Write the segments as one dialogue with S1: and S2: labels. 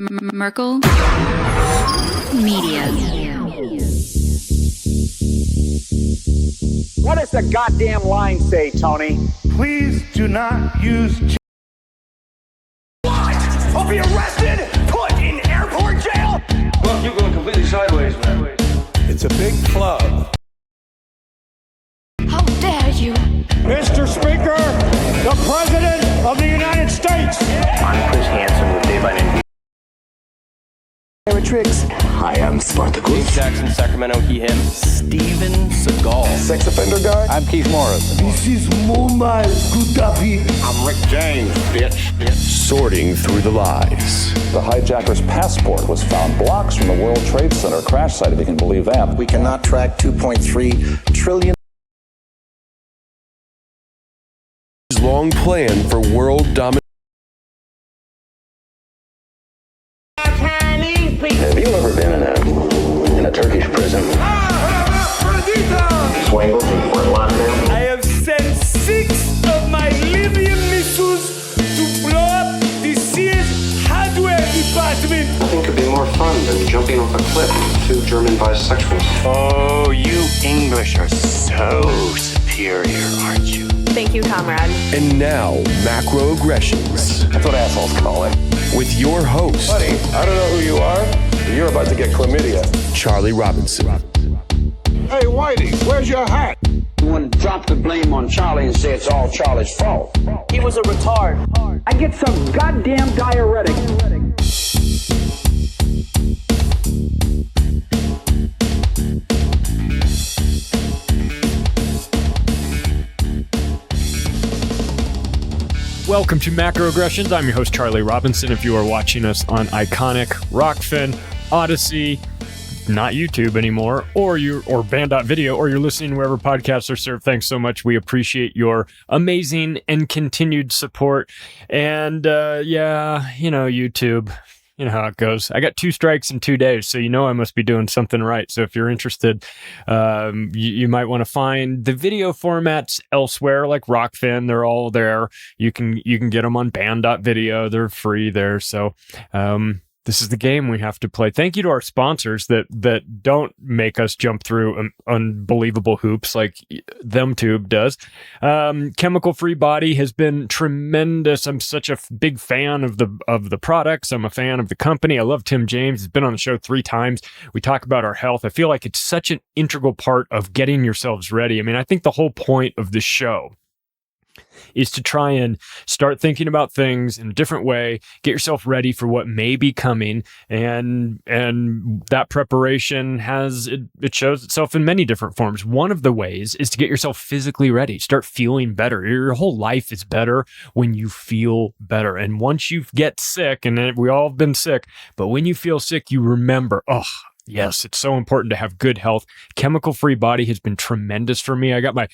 S1: Merkel Media.
S2: What does the goddamn line say, Tony?
S3: Please do not use...
S4: What? I'll be arrested? Put in airport jail?
S5: Look, you're going completely sideways, man.
S3: It's a big club.
S6: How dare you?
S7: Mr. Speaker, the President of the United States.
S8: I'm Chris Hansen with Dave N.
S9: Tricks. Hi, I'm Spartacus.
S5: Jackson, Sacramento, he, him.
S10: Steven Seagal.
S9: Sex offender guy.
S11: I'm Keith Morris.
S7: This is Mumbai Kutapi.
S12: I'm Rick James, bitch.
S13: Sorting through the lies.
S14: The hijacker's passport was found blocks from the World Trade Center crash site, if you can believe that.
S9: We cannot track 2.3 trillion.
S13: Long plan for world domination.
S8: Have you ever been in a Turkish prison? Swangles in Fort Lauderdale?
S7: I have sent 6 of my Libyan missiles to blow up the Sears hardware department.
S15: Nothing could be more fun than jumping off a cliff with 2 German bisexuals.
S16: Oh, you English are so superior, aren't you?
S17: Thank you, comrade.
S13: And now, macroaggressions.
S14: That's what assholes call it.
S13: With your host,
S12: Buddy, I don't know who you are, but you're about to get chlamydia.
S13: Charlie Robinson.
S12: Hey, Whitey, where's your hat?
S2: You want to drop the blame on Charlie and say it's all Charlie's fault.
S17: He was a retard.
S2: I get some goddamn diuretic.
S18: Welcome to Macroaggressions. I'm your host, Charlie Robinson. If you are watching us on Iconic, Rockfin, Odyssey, not YouTube anymore, or Band.video, or you're listening wherever podcasts are served, thanks so much. We appreciate your amazing and continued support. And YouTube, you know how it goes. I got 2 strikes in 2 days, so you know I must be doing something right. So if you're interested, you might want to find the video formats elsewhere, like Rockfin. They're all there. You can get them on Band.video. They're free there. So this is the game we have to play. Thank you to our sponsors that don't make us jump through unbelievable hoops like ThemTube does. Chemical Free Body has been tremendous. I'm such a big fan of the products. I'm a fan of the company. I love Tim James. He's been on the show 3 times. We talk about our health. I feel like it's such an integral part of getting yourselves ready. I mean, I think the whole point of the show is to try and start thinking about things in a different way, get yourself ready for what may be coming, and that preparation it shows itself in many different forms. One of the ways is to get yourself physically ready, start feeling better. Your whole life is better when you feel better. And once you get sick, and we all have been sick, but when you feel sick, you remember, yes, it's so important to have good health. Chemical Free Body has been tremendous for me. I got my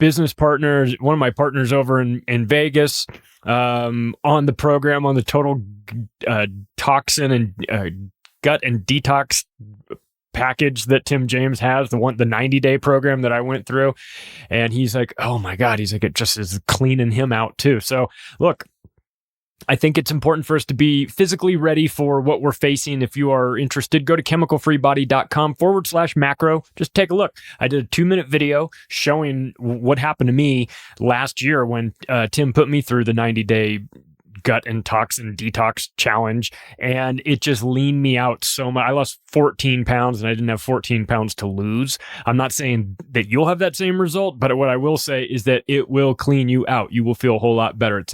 S18: business partners, one of my partners over in Vegas, on the program, on the total toxin and gut and detox package that Tim James has, the 90-day program that I went through. And he's like, oh my God, he's like, it just is cleaning him out too. So look, I think it's important for us to be physically ready for what we're facing. If you are interested, go to chemicalfreebody.com/macro. Just take a look. I did a 2-minute video showing what happened to me last year when Tim put me through the 90-day gut and toxin detox challenge, and it just leaned me out so much. I lost 14 pounds and I didn't have 14 pounds to lose. I'm not saying that you'll have that same result, but what I will say is that it will clean you out. You will feel a whole lot better.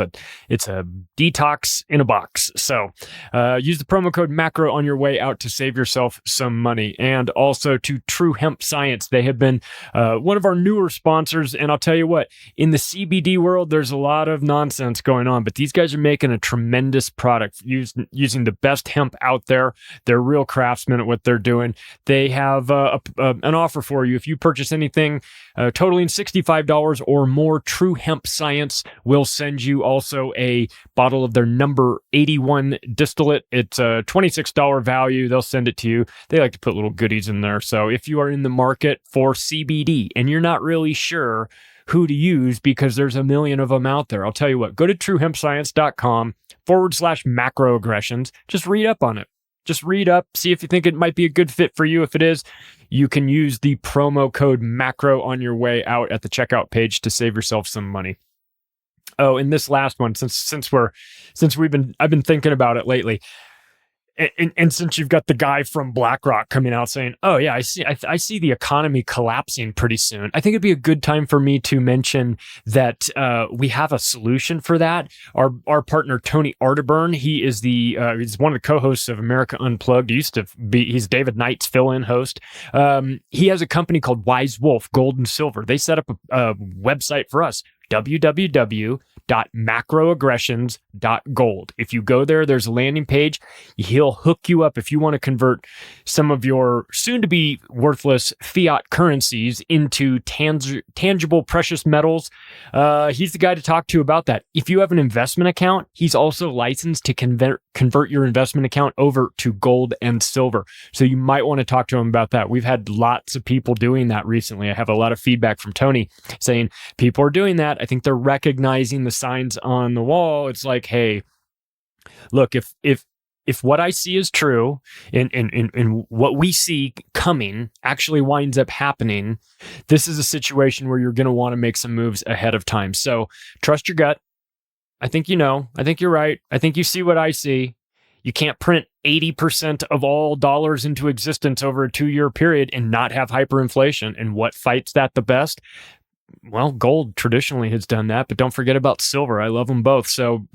S18: It's a detox in a box. So use the promo code MACRO on your way out to save yourself some money. And also to True Hemp Science. They have been one of our newer sponsors, and I'll tell you what, in the CBD world, there's a lot of nonsense going on, but these guys are making a tremendous product using the best hemp out there. They're real craftsmen at what they're doing. They have an offer for you. If you purchase anything totaling $65 or more, True Hemp Science will send you also a bottle of their number 81 distillate. It's a $26 value. They'll send it to you. They like to put little goodies in there. So if you are in the market for CBD and you're not really sure who to use because there's a million of them out there. I'll tell you what, go to truehempscience.com/macroaggressions. Just read up on it. Just read up, see if you think it might be a good fit for you. If it is, you can use the promo code MACRO on your way out at the checkout page to save yourself some money. Oh, and this last one, I've been thinking about it lately. And since you've got the guy from BlackRock coming out saying, "Oh yeah, I see the economy collapsing pretty soon," I think it'd be a good time for me to mention that we have a solution for that. Our partner Tony Arterburn, he's one of the co-hosts of America Unplugged. He's David Knight's fill-in host. He has a company called Wise Wolf Gold and Silver. They set up a website for us. www.macroaggressions.gold. If you go there, there's a landing page. He'll hook you up if you want to convert some of your soon-to-be worthless fiat currencies into tangible precious metals. He's the guy to talk to about that. If you have an investment account, he's also licensed to convert your investment account over to gold and silver. So you might want to talk to him about that. We've had lots of people doing that recently. I have a lot of feedback from Tony saying people are doing that. I think they're recognizing the signs on the wall. It's like, hey, look, if what I see is true and what we see coming actually winds up happening, this is a situation where you're going to want to make some moves ahead of time. So trust your gut. I think you know. I think you're right. I think you see what I see. You can't print 80% of all dollars into existence over a 2-year period and not have hyperinflation. And what fights that the best? Well, gold traditionally has done that, but don't forget about silver. I love them both. So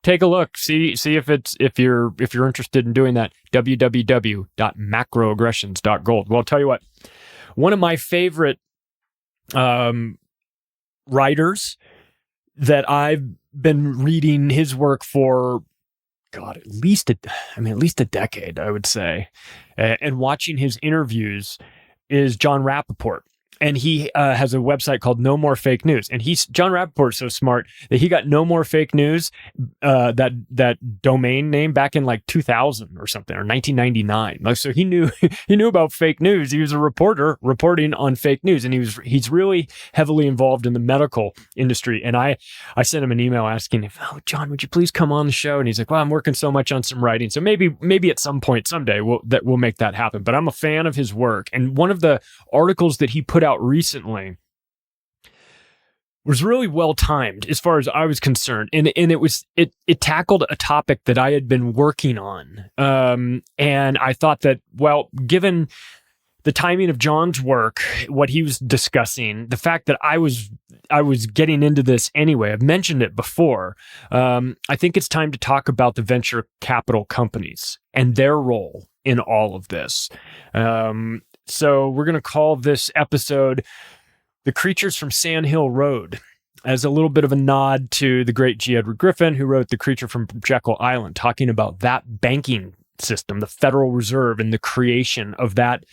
S18: take a look, see if you're interested in doing that. www.macroaggressions.gold. Well, I'll tell you what, one of my favorite writers that I've been reading his work for, God, at least a decade, I would say, and watching his interviews is John Rappaport. And he has a website called No More Fake News. And John Rappaport's so smart that he got No More Fake News, that domain name back in like 2000 or something, or 1999. Like, so he knew about fake news. He was a reporter reporting on fake news, and he's really heavily involved in the medical industry. And I sent him an email asking if, "Oh, John, would you please come on the show?" And he's like, "Well, I'm working so much on some writing, so maybe at some point someday we'll make that happen." But I'm a fan of his work, and one of the articles that he put out recently was really well timed as far as I was concerned, and it tackled a topic that I had been working on, and I thought that, well, given the timing of John's work, what he was discussing, the fact that I was getting into this anyway, I've mentioned it before, I think it's time to talk about the venture capital companies and their role in all of this. So we're going to call this episode "The Creatures from Sand Hill Road," as a little bit of a nod to the great G. Edward Griffin, who wrote The Creature from Jekyll Island, talking about that banking system, the Federal Reserve, and the creation of that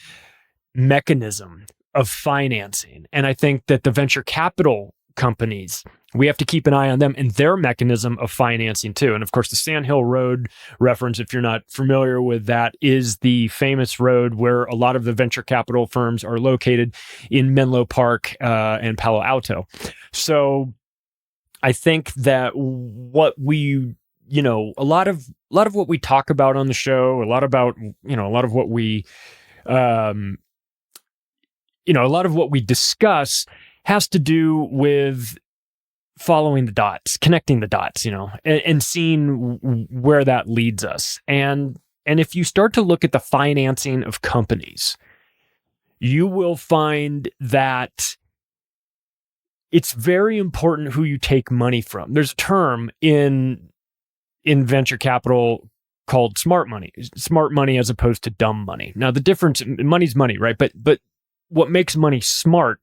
S18: mechanism of financing. And I think that the venture capital companies, we have to keep an eye on them and their mechanism of financing too. And of course, the Sand Hill Road reference, if you're not familiar with that, is the famous road where a lot of the venture capital firms are located in Menlo Park and Palo Alto. So I think that what we, a lot of what we talk about on the show, a lot of what we, a lot of what we discuss has to do with following the dots, connecting the dots, and seeing where that leads us. And if you start to look at the financing of companies, you will find that it's very important who you take money from. There's a term in venture capital called smart money as opposed to dumb money. Now, the difference, money's money, right? But what makes money smart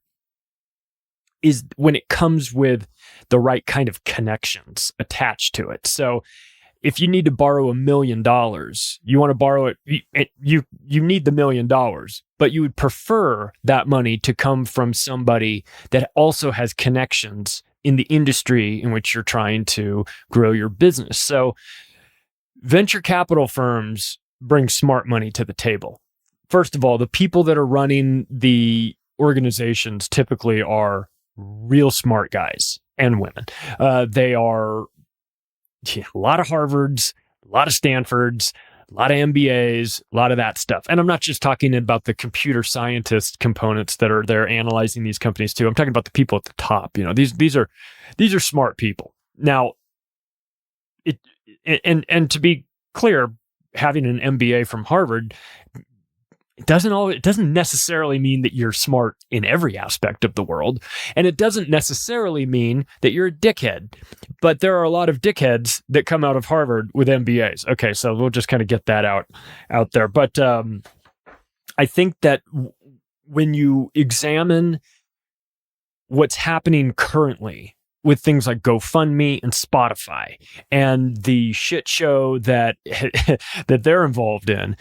S18: is when it comes with the right kind of connections attached to it. So if you need to borrow $1 million, you want to borrow it, you need the $1 million, but you would prefer that money to come from somebody that also has connections in the industry in which you're trying to grow your business. So venture capital firms bring smart money to the table. First of all, the people that are running the organizations typically are real smart guys and women. They are a lot of Harvards, a lot of Stanfords, a lot of MBAs, a lot of that stuff. And I'm not just talking about the computer scientist components that are there analyzing these companies too. I'm talking about the people at the top. You know, these are smart people. Now, and to be clear, having an MBA from Harvard it doesn't necessarily mean that you're smart in every aspect of the world, and it doesn't necessarily mean that you're a dickhead. But there are a lot of dickheads that come out of Harvard with MBAs. Okay, so we'll just kind of get that out there. But I think that when you examine what's happening currently with things like GoFundMe and Spotify and the shit show that that they're involved in,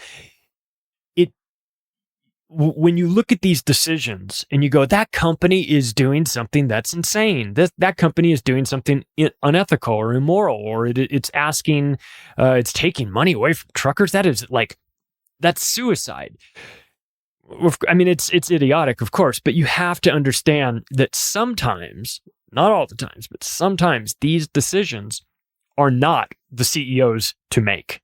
S18: when you look at these decisions and you go, that company is doing something that's insane. That company is doing something unethical or immoral, or it's asking, it's taking money away from truckers. That's suicide. I mean, it's idiotic, of course, but you have to understand that sometimes, not all the times, but sometimes these decisions are not the CEO's to make.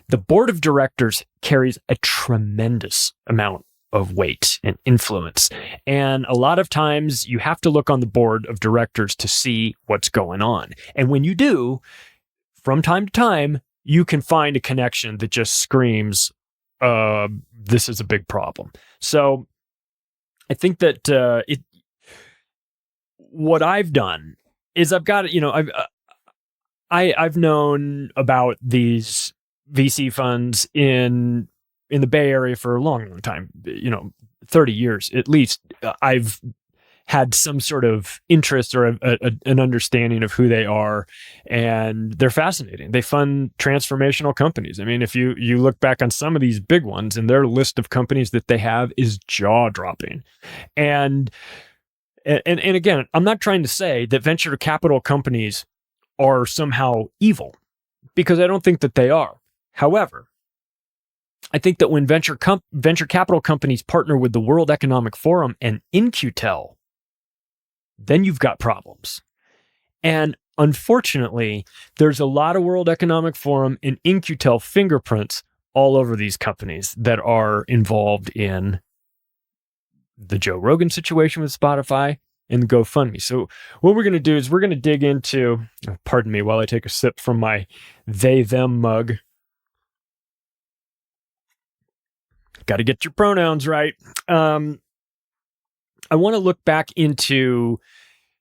S18: The board of directors carries a tremendous amount of weight and influence. And a lot of times you have to look on the board of directors to see what's going on. And when you do, from time to time, you can find a connection that just screams, this is a big problem. So I think that what I've done is I've got, I've known about these VC funds in the Bay Area for a long, long time, 30 years at least. I've had some sort of interest or an understanding of who they are, and they're fascinating. They fund transformational companies. I mean, if you look back on some of these big ones, and their list of companies that they have is jaw-dropping. And again, I'm not trying to say that venture capital companies are somehow evil, because I don't think that they are. However, I think that when venture capital companies partner with the World Economic Forum and In-Q-Tel, then you've got problems. And unfortunately, there's a lot of World Economic Forum and In-Q-Tel fingerprints all over these companies that are involved in the Joe Rogan situation with Spotify and the GoFundMe. So what we're going to do is we're going to dig into, pardon me while I take a sip from my they-them mug. Got to get your pronouns right. I want to look back into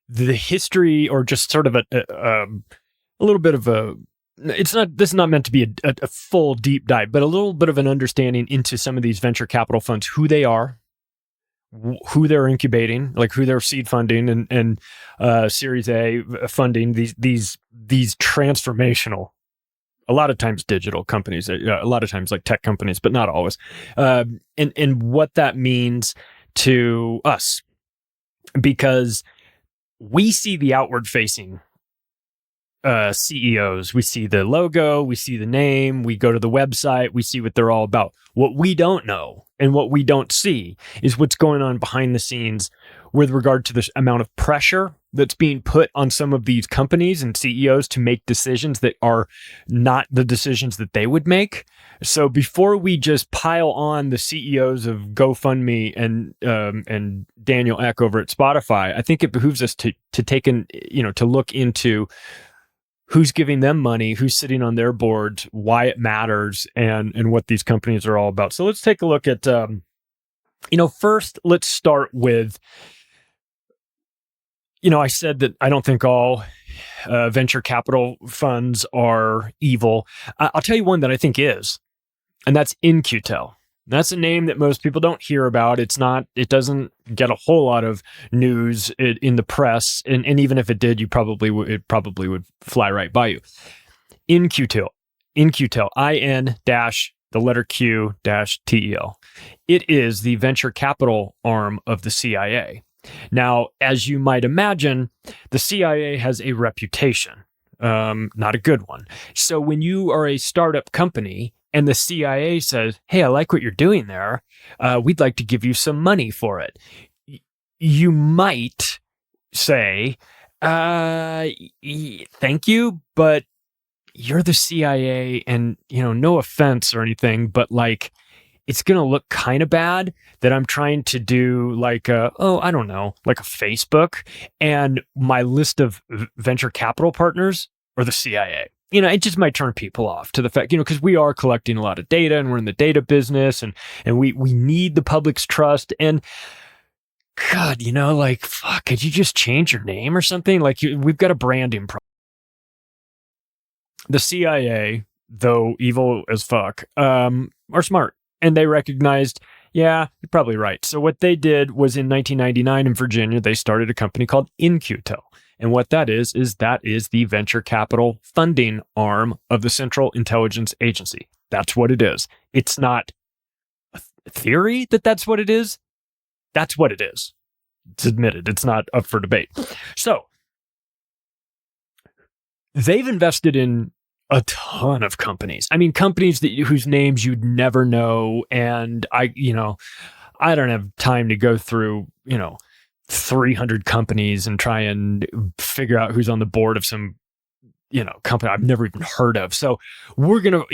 S18: the history, or just sort of a little bit of a. This is not meant to be a full deep dive, but a little bit of an understanding into some of these venture capital funds, who they are, who they're incubating, like who they're seed funding and Series A funding. These transformational. A lot of times digital companies, a lot of times like tech companies, but not always. And what that means to us, because we see the outward facing CEOs. We see the logo, we see the name, we go to the website, we see what they're all about. What we don't know and what we don't see is what's going on behind the scenes with regard to the amount of pressure that's being put on some of these companies and CEOs to make decisions that are not the decisions that they would make. So before we just pile on the CEOs of GoFundMe and Daniel Ek over at Spotify, I think it behooves us to look into who's giving them money, who's sitting on their boards, why it matters, and what these companies are all about. So let's take a look at, first let's start with, I said that I don't think all venture capital funds are evil. I'll tell you one that I think is, and that's In-Q-Tel. That's a name that most people don't hear about. It doesn't get a whole lot of news in the press. And even if it did, it probably would fly right by you. In-Q-Tel, IN dash the letter Q dash TEL. It is the venture capital arm of the CIA. Now, as you might imagine, the CIA has a reputation, not a good one. So when you are a startup company and the CIA says, hey, I like what you're doing there, we'd like to give you some money for it, you might say, thank you, but you're the CIA, and, no offense or anything, but like, it's going to look kind of bad that I'm trying to do like I don't know, like a Facebook, and my list of venture capital partners are the CIA. It just might turn people off to the fact, because we are collecting a lot of data and we're in the data business, and we need the public's trust. And God, like, fuck, could you just change your name or something? Like, we've got a branding problem. The CIA, though evil as fuck, are smart. And they recognized, yeah, you're probably right. So what they did was in 1999 in Virginia, they started a company called In-Q-Tel. And what that is the venture capital funding arm of the Central Intelligence Agency. That's what it is. It's not a theory that that's what it is. That's what it is. It's admitted. It's not up for debate. So they've invested in a ton of companies. I mean, companies whose names you'd never know. And I don't have time to go through, 300 companies and try and figure out who's on the board of some, company I've never even heard of. So we're going to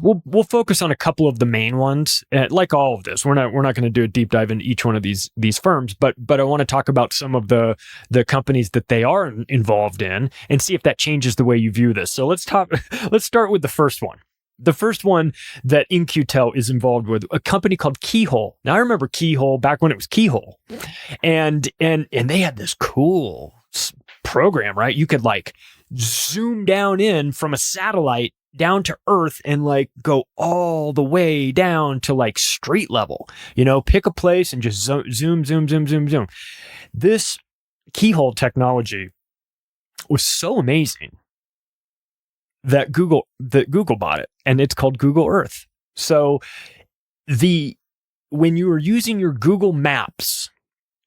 S18: we'll focus on a couple of the main ones. Like all of this, we're not going to do a deep dive into each one of these firms, but I want to talk about some of the companies that they are involved in and see if that changes the way you view this. So let's start with the first one. The first one that In-Q-Tel is involved with, a company called Keyhole. Now I remember Keyhole back when it was Keyhole, and they had this cool program, right? You could like zoom down in from a satellite down to Earth and like go all the way down to like street level. Pick a place and just zoom. This Keyhole technology was so amazing that Google bought it, and it's called Google Earth. So when you are using your Google Maps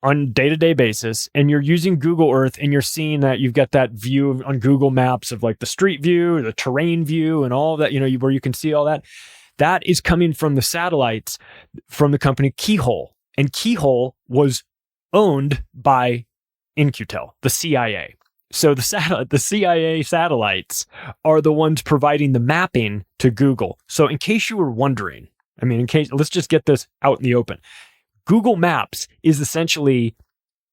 S18: on a day-to-day basis, and you're using Google Earth, and you're seeing that you've got that view on Google Maps of like the street view, the terrain view, and all that, where you can see all that, that is coming from the satellites from the company Keyhole. And Keyhole was owned by In-Q-Tel, the CIA. So the CIA satellites are the ones providing the mapping to Google. So in case you were wondering, let's just get this out in the open. Google Maps is essentially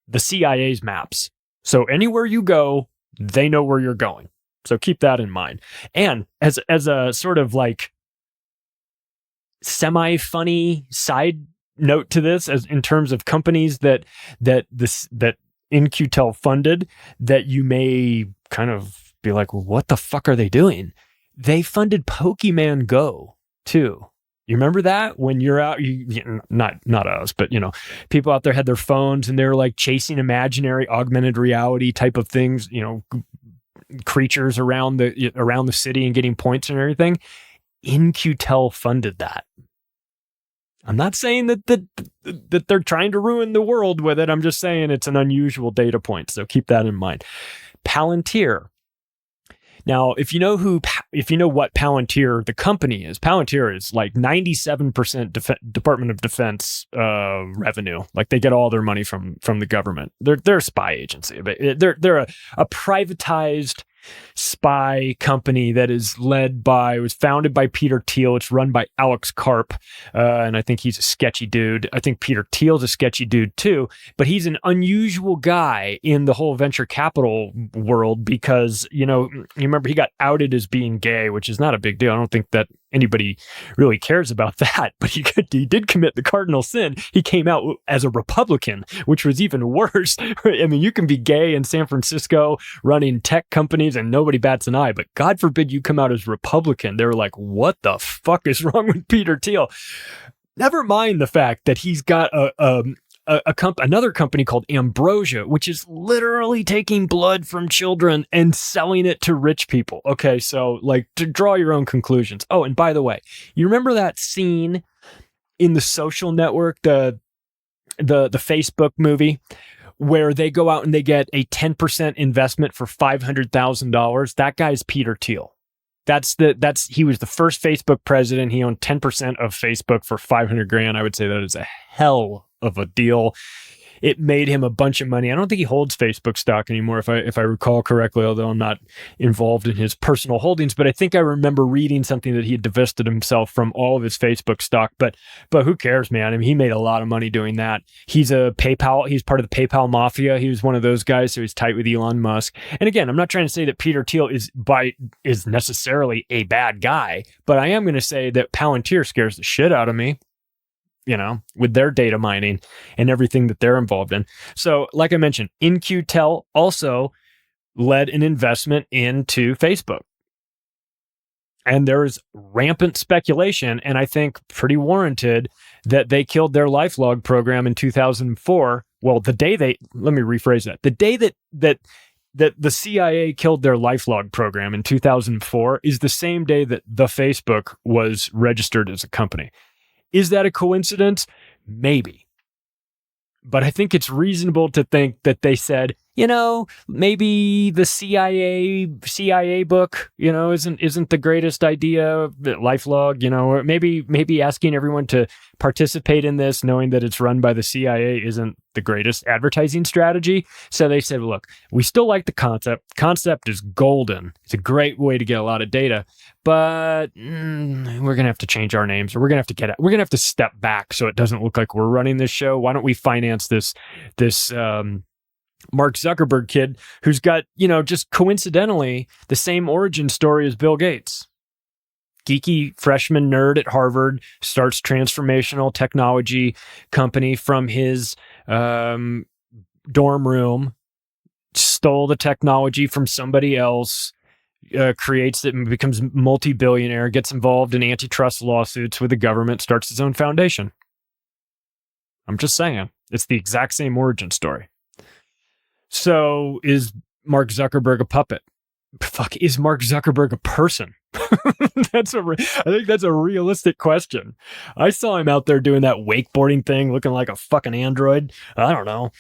S18: the CIA's maps. So anywhere you go, they know where you're going. So keep that in mind. And as a sort of like semi-funny side note to this, as in terms of companies that In-Q-Tel funded, that you may kind of be like, well, what the fuck are they doing? They funded Pokemon Go too. You remember that when you're out, not us, but people out there had their phones and they were like chasing imaginary augmented reality type of things, creatures around the city and getting points and everything. In-Q-Tel funded that. I'm not saying that they're trying to ruin the world with it. I'm just saying it's an unusual data point. So keep that in mind. Palantir. Now, if you know what Palantir, the company is, Palantir is like 97% Department of Defense revenue. Like they get all their money from the government. They're a spy agency. They're a privatized spy company that is was founded by Peter Thiel. It's run by Alex Karp, and I think he's a sketchy dude. I think Peter Thiel's a sketchy dude too, but he's an unusual guy in the whole venture capital world because, you remember he got outed as being gay, which is not a big deal. I don't think that anybody really cares about that, but he did commit the cardinal sin. He came out as a Republican, which was even worse. I mean, you can be gay in San Francisco running tech companies and nobody bats an eye, but God forbid you come out as Republican. They were like, what the fuck is wrong with Peter Thiel? Never mind the fact that he's got another company called Ambrosia, which is literally taking blood from children and selling it to rich people. Okay, so like to draw your own conclusions. Oh, and by the way, you remember that scene in The Social Network, the Facebook movie, where they go out and they get a 10% investment for $500,000? That guy's Peter Thiel. He was the first Facebook president. He owned 10% of Facebook for $500,000. I would say that is a hell of a deal. it made him a bunch of money. I don't think he holds Facebook stock anymore, if I recall correctly, although I'm not involved in his personal holdings. But I think I remember reading something that he had divested himself from all of his Facebook stock. But who cares, man? I mean, he made a lot of money doing that. He's part of the PayPal mafia. He was one of those guys, so he's tight with Elon Musk. And again, I'm not trying to say that Peter Thiel is necessarily a bad guy, but I am going to say that Palantir scares the shit out of me, with their data mining and everything that they're involved in. So, like I mentioned, In-Q-Tel also led an investment into Facebook. And there is rampant speculation, and I think pretty warranted, that they killed their LifeLog program in 2004. Well, let me rephrase that. The day that the CIA killed their LifeLog program in 2004 is the same day that the Facebook was registered as a company. Is that a coincidence? Maybe. But I think it's reasonable to think that they said, maybe the CIA book, isn't the greatest idea, LifeLog, or maybe asking everyone to participate in this, knowing that it's run by the CIA, isn't the greatest advertising strategy. So they said, look, we still like the concept. Concept is golden. It's a great way to get a lot of data, but we're going to have to change our names, or we're going to have to step back so it doesn't look like we're running this show. Why don't we finance this Mark Zuckerberg kid who's got, just coincidentally the same origin story as Bill Gates. Geeky freshman nerd at Harvard, starts transformational technology company from his dorm room, stole the technology from somebody else, creates it and becomes multi-billionaire, gets involved in antitrust lawsuits with the government, starts his own foundation. I'm just saying, it's the exact same origin story. So is Mark Zuckerberg a puppet? Fuck, is Mark Zuckerberg a person? I think that's a realistic question. I saw him out there doing that wakeboarding thing, looking like a fucking android. I don't know.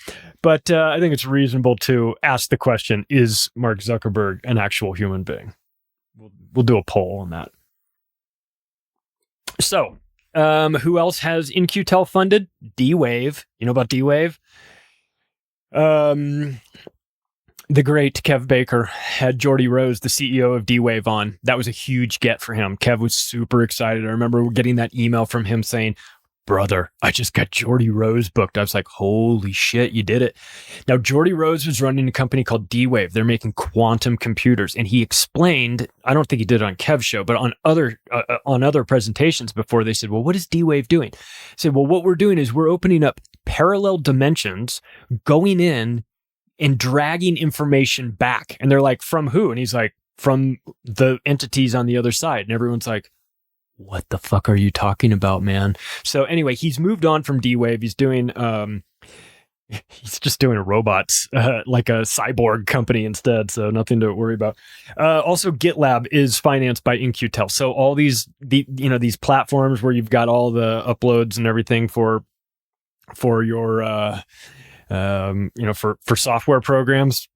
S18: But I think it's reasonable to ask the question, is Mark Zuckerberg an actual human being? We'll do a poll on that. So, who else has In-Q-Tel funded? D-Wave. You know about D-Wave? The great Kev Baker had Jordy Rose, the CEO of D-Wave, on. That was a huge get for him. Kev was super excited. I remember getting that email from him saying, brother, I just got Jordy Rose booked. I was like, holy shit, you did it. Now, Jordy Rose was running a company called D-Wave. They're making quantum computers. And he explained, I don't think he did it on Kev's show, but on other presentations before, they said, well, what is D-Wave doing? He said, well, what we're doing is we're opening up parallel dimensions, going in and dragging information back. And they're like, from who? And he's like, from the entities on the other side. And everyone's like, what the fuck are you talking about, man? So anyway, he's moved on from D-Wave. He's doing, he's just doing robots, like a cyborg company instead. So nothing to worry about. Also, GitLab is financed by In-Q-Tel. So all these platforms where you've got all the uploads and everything for your, for software programs,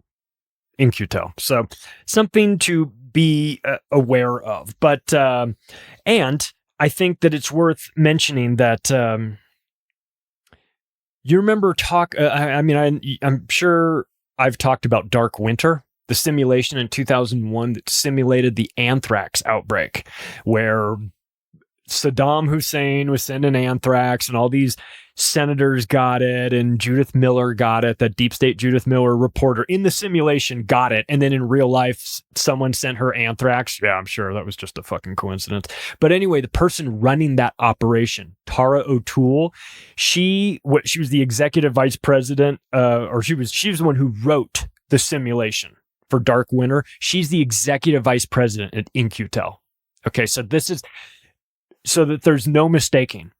S18: In-Q-Tel. So something to be aware of. But, and I think that it's worth mentioning that, you remember I'm sure I've talked about Dark Winter, the simulation in 2001 that simulated the anthrax outbreak, where Saddam Hussein was sending anthrax and all these senators got it, and Judith Miller got it. That deep state Judith Miller reporter in the simulation got it. And then in real life, someone sent her anthrax. Yeah, I'm sure that was just a fucking coincidence. But anyway, the person running that operation, Tara O'Toole, she was the executive vice president, or she was the one who wrote the simulation for Dark Winter. She's the executive vice president at In-Q-Tel. Okay, so this is so that there's no mistaking.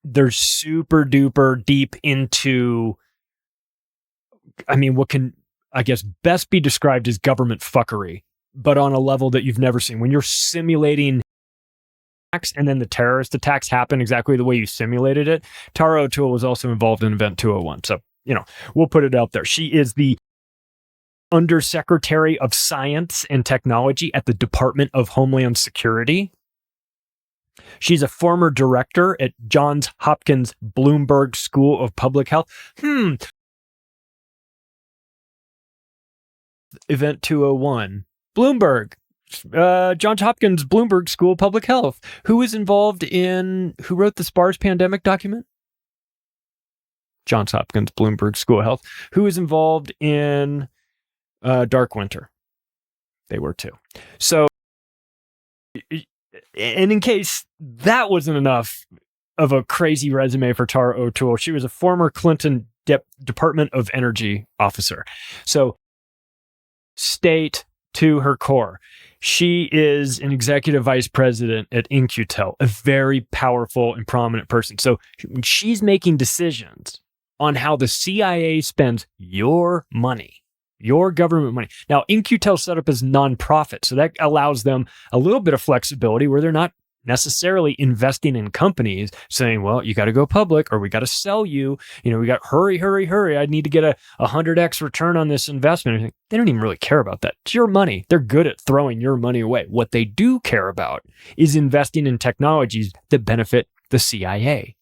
S18: They're super duper deep into, what can, I guess, best be described as government fuckery, but on a level that you've never seen. When you're simulating attacks and then the terrorist attacks happen exactly the way you simulated it, Tara O'Toole was also involved in Event 201. So, we'll put it out there. She is the Undersecretary of Science and Technology at the Department of Homeland Security. She's a former director at Johns Hopkins Bloomberg School of Public Health. Event 201. Bloomberg. Johns Hopkins Bloomberg School of Public Health. Who wrote the SPARS pandemic document? Johns Hopkins Bloomberg School of Health. Who is involved in Dark Winter? They were too. So, and in case that wasn't enough of a crazy resume for Tara O'Toole, she was a former Clinton Department of Energy officer. So, state to her core. She is an executive vice president at In-Q-Tel, a very powerful and prominent person. So when she's making decisions on how the CIA spends your money, your government money. Now, In-Q-Tel set up as nonprofit, so that allows them a little bit of flexibility where they're not necessarily investing in companies saying, well, you got to go public or we got to sell you. We got hurry. I need to get a 100x return on this investment. They don't even really care about that. It's your money. They're good at throwing your money away. What they do care about is investing in technologies that benefit the CIA,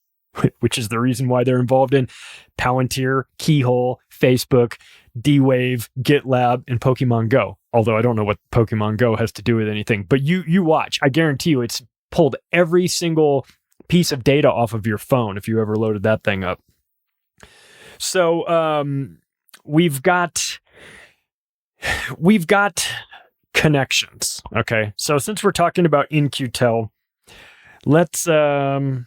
S18: which is the reason why they're involved in Palantir, Keyhole, Facebook, D-Wave, GitLab, and Pokemon Go. Although I don't know what Pokemon Go has to do with anything. But you watch. I guarantee you it's pulled every single piece of data off of your phone if you ever loaded that thing up. So we've got connections. Okay. So since we're talking about In-Q-Tel, let's talk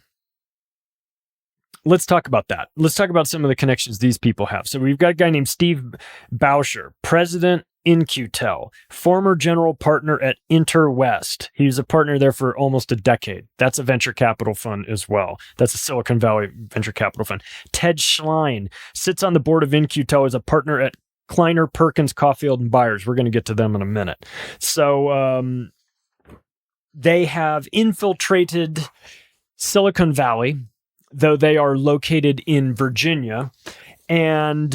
S18: about that. Let's talk about some of the connections these people have. So we've got a guy named Steve Bauscher, president In-Q-Tel, former general partner at Interwest. He was a partner there for almost a decade. That's a venture capital fund as well. That's a Silicon Valley venture capital fund. Ted Schlein sits on the board of In-Q-Tel as a partner at Kleiner Perkins, Caulfield and Byers. We're going to get to them in a minute. So they have infiltrated Silicon Valley, though they are located in Virginia, and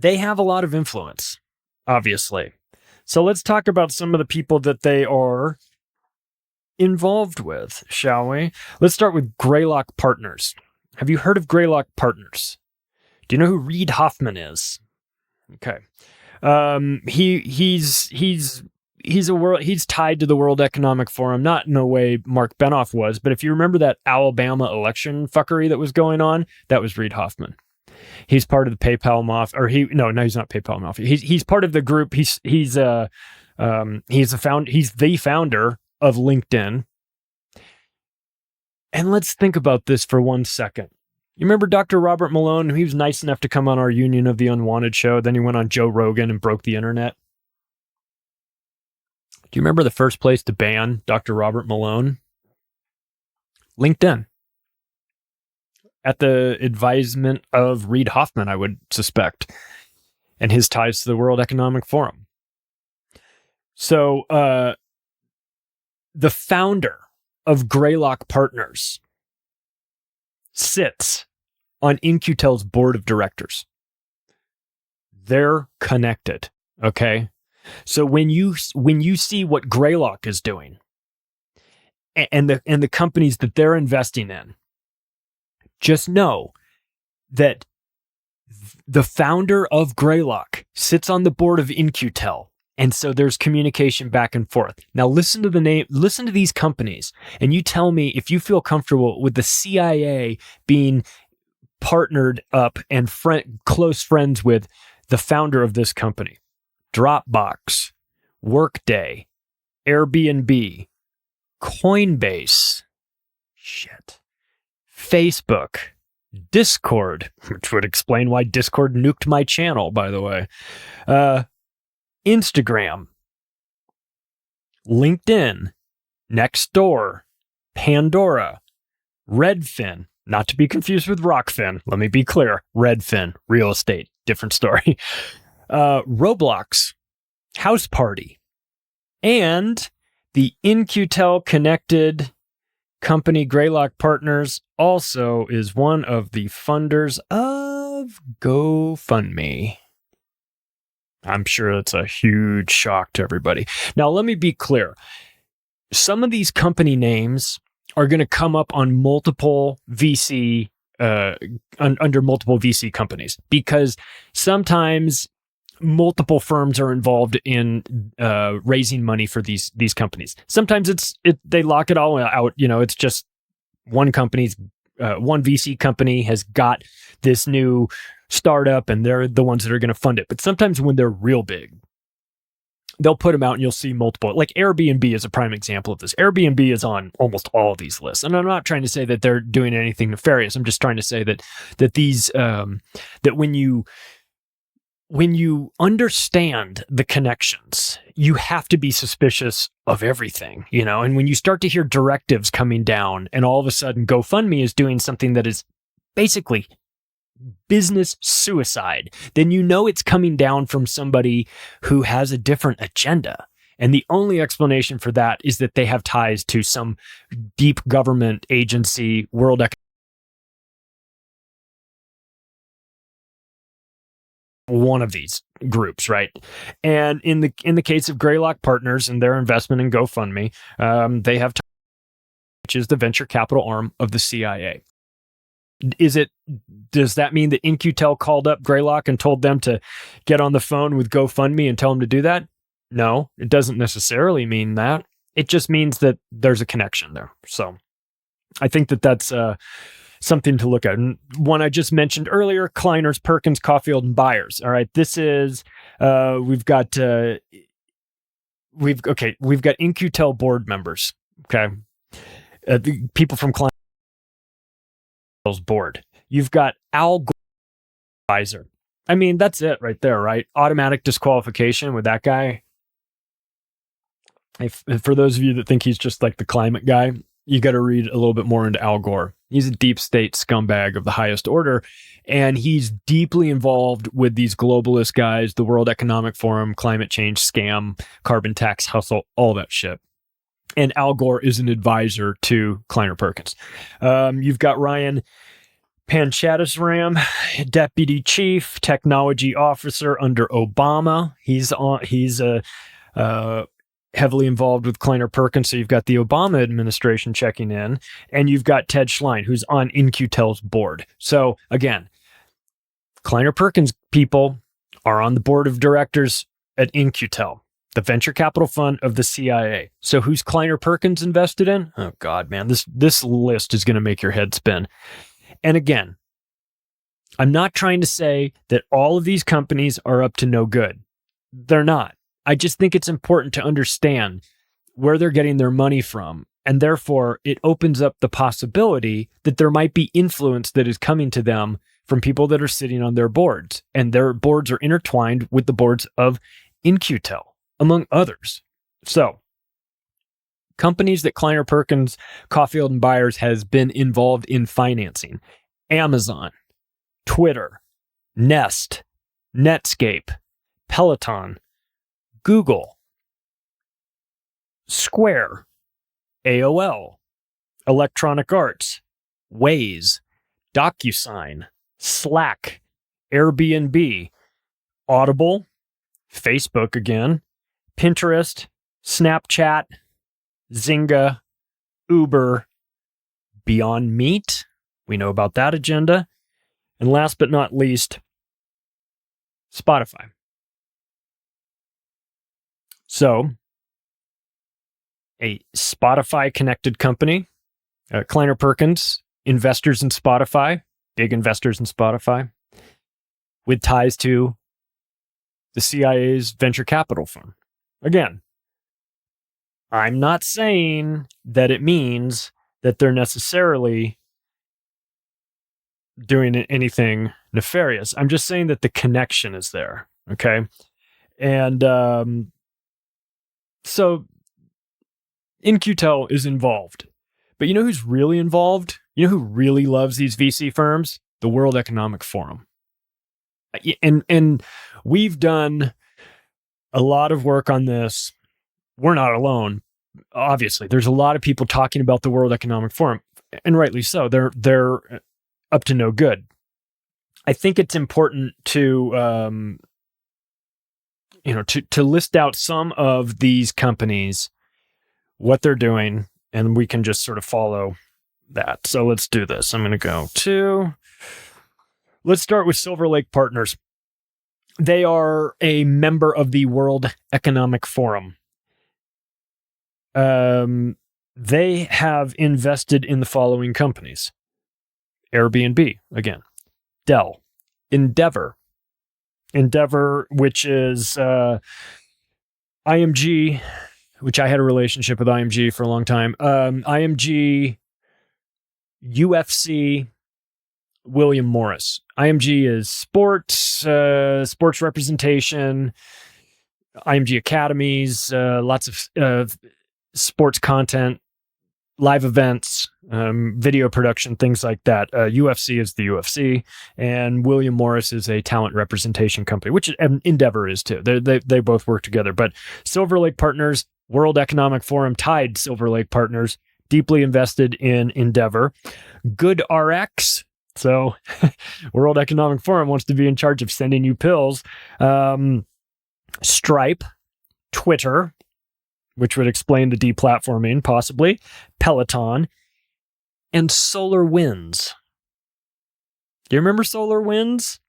S18: they have a lot of influence, obviously. So let's talk about some of the people that they are involved with, shall we? Let's start with Greylock Partners. Have you heard of Greylock Partners? Do you know who Reid Hoffman is? Okay. He's tied to the World Economic Forum, not in a way Mark Benoff was, but if you remember that Alabama election fuckery that was going on, that was Reid Hoffman. He's part of the PayPal mafia, or he's not PayPal mafia. He's part of the group. He's the founder of LinkedIn. And let's think about this for 1 second. You remember Dr. Robert Malone? He was nice enough to come on our Union of the Unwanted show. Then he went on Joe Rogan and broke the internet. Do you remember the first place to ban Dr. Robert Malone? LinkedIn. At the advisement of Reid Hoffman, I would suspect, and his ties to the World Economic Forum. So, the founder of Greylock Partners sits on In-Q-Tel's board of directors. They're connected, okay? So when you see what Greylock is doing and the companies that they're investing in, just know that the founder of Greylock sits on the board of In-Q-Tel, and so there's communication back and forth. Now listen to these companies, and you tell me if you feel comfortable with the CIA being partnered up and close friends with the founder of this company. Dropbox, Workday, Airbnb, Coinbase, Facebook, Discord, which would explain why Discord nuked my channel, by the way, Instagram, LinkedIn, Nextdoor, Pandora, Redfin, not to be confused with Rockfin. Let me be clear. Redfin, real estate, different story. Roblox, House Party, and the In-Q-Tel connected company Greylock Partners also is one of the funders of GoFundMe. I'm sure that's a huge shock to everybody. Now, let me be clear. some of these company names are going to come up on multiple VC, under multiple VC companies, because sometimes multiple firms are involved in raising money for these companies. Sometimes they lock it all out. It's just one company's one VC company has got this new startup, and they're the ones that are going to fund it. But sometimes when they're real big, they'll put them out and you'll see multiple. Like Airbnb is a prime example of this. Airbnb is on almost all of these lists. And I'm not trying to say that they're doing anything nefarious. I'm just trying to say that these that when you understand the connections, you have to be suspicious of everything, and when you start to hear directives coming down and all of a sudden GoFundMe is doing something that is basically business suicide, then it's coming down from somebody who has a different agenda. And the only explanation for that is that they have ties to some deep government agency, World Economic, one of these groups, right? And in the case of Greylock Partners and their investment in GoFundMe, they have, which is the venture capital arm of the CIA. Does that mean that In-Q-Tel called up Greylock and told them to get on the phone with GoFundMe and tell them to do that? No, it doesn't necessarily mean that. It just means that there's a connection there. So I think that that's something to look at. And one I just mentioned earlier, Kleiners, Perkins, Caulfield, and Byers. All right, this is we've got In-Q-Tel board members. Okay, the people from Kleiners board. You've got Al Gore advisor. I mean, that's it right there, right? Automatic disqualification with that guy. For those of you that think he's just like the climate guy, you got to read a little bit more into Al Gore. He's a deep state scumbag of the highest order, and he's deeply involved with these globalist guys, the World Economic Forum, climate change scam, carbon tax hustle, all that shit. And Al Gore is an advisor to Kleiner Perkins. You've got Ryan Panchatasram, deputy chief technology officer under Obama. He's heavily involved with Kleiner Perkins. So you've got the Obama administration checking in, and you've got Ted Schlein, who's on In-Q-Tel's board. So again, Kleiner Perkins people are on the board of directors at In-Q-Tel, the venture capital fund of the CIA. So who's Kleiner Perkins invested in? Oh God, man, this list is going to make your head spin. And again, I'm not trying to say that all of these companies are up to no good. They're not. I just think it's important to understand where they're getting their money from. And therefore, it opens up the possibility that there might be influence that is coming to them from people that are sitting on their boards. And their boards are intertwined with the boards of In-Q-Tel, among others. So, companies that Kleiner Perkins, Caulfield, and Byers has been involved in financing: Amazon, Twitter, Nest, Netscape, Peloton, Google, Square, AOL, Electronic Arts, Waze, DocuSign, Slack, Airbnb, Audible, Facebook again, Pinterest, Snapchat, Zynga, Uber, Beyond Meat. We know about that agenda. And last but not least, Spotify. So, a Spotify-connected company, Kleiner Perkins, investors in Spotify, big investors in Spotify, with ties to the CIA's venture capital fund. Again, I'm not saying that it means that they're necessarily doing anything nefarious. I'm just saying that the connection is there, okay? And so In-Q-Tel is involved. But you know who's really involved? You know who really loves these VC firms? The World Economic Forum. And we've done a lot of work on this. We're not alone. Obviously, there's a lot of people talking about the World Economic Forum, and rightly so. They're up to no good. I think it's important to to list out some of these companies what they're doing, and we can just sort of follow that. So let's do this. I'm going to let's start with Silver Lake Partners. They are a member of the World Economic Forum. They have invested in the following companies: Airbnb, again, Dell, Endeavor, which is IMG, which I had a relationship with IMG for a long time. IMG, UFC, William Morris. IMG is sports representation, IMG academies, lots of sports content, live events, video production, things like that. UFC is the UFC, and William Morris is a talent representation company, which Endeavor is too. They both work together. But Silver Lake Partners, World Economic Forum tied Silver Lake Partners, deeply invested in Endeavor. GoodRx. So World Economic Forum wants to be in charge of sending you pills. Stripe, Twitter, which would explain the deplatforming, possibly, Peloton, and SolarWinds. Do you remember SolarWinds?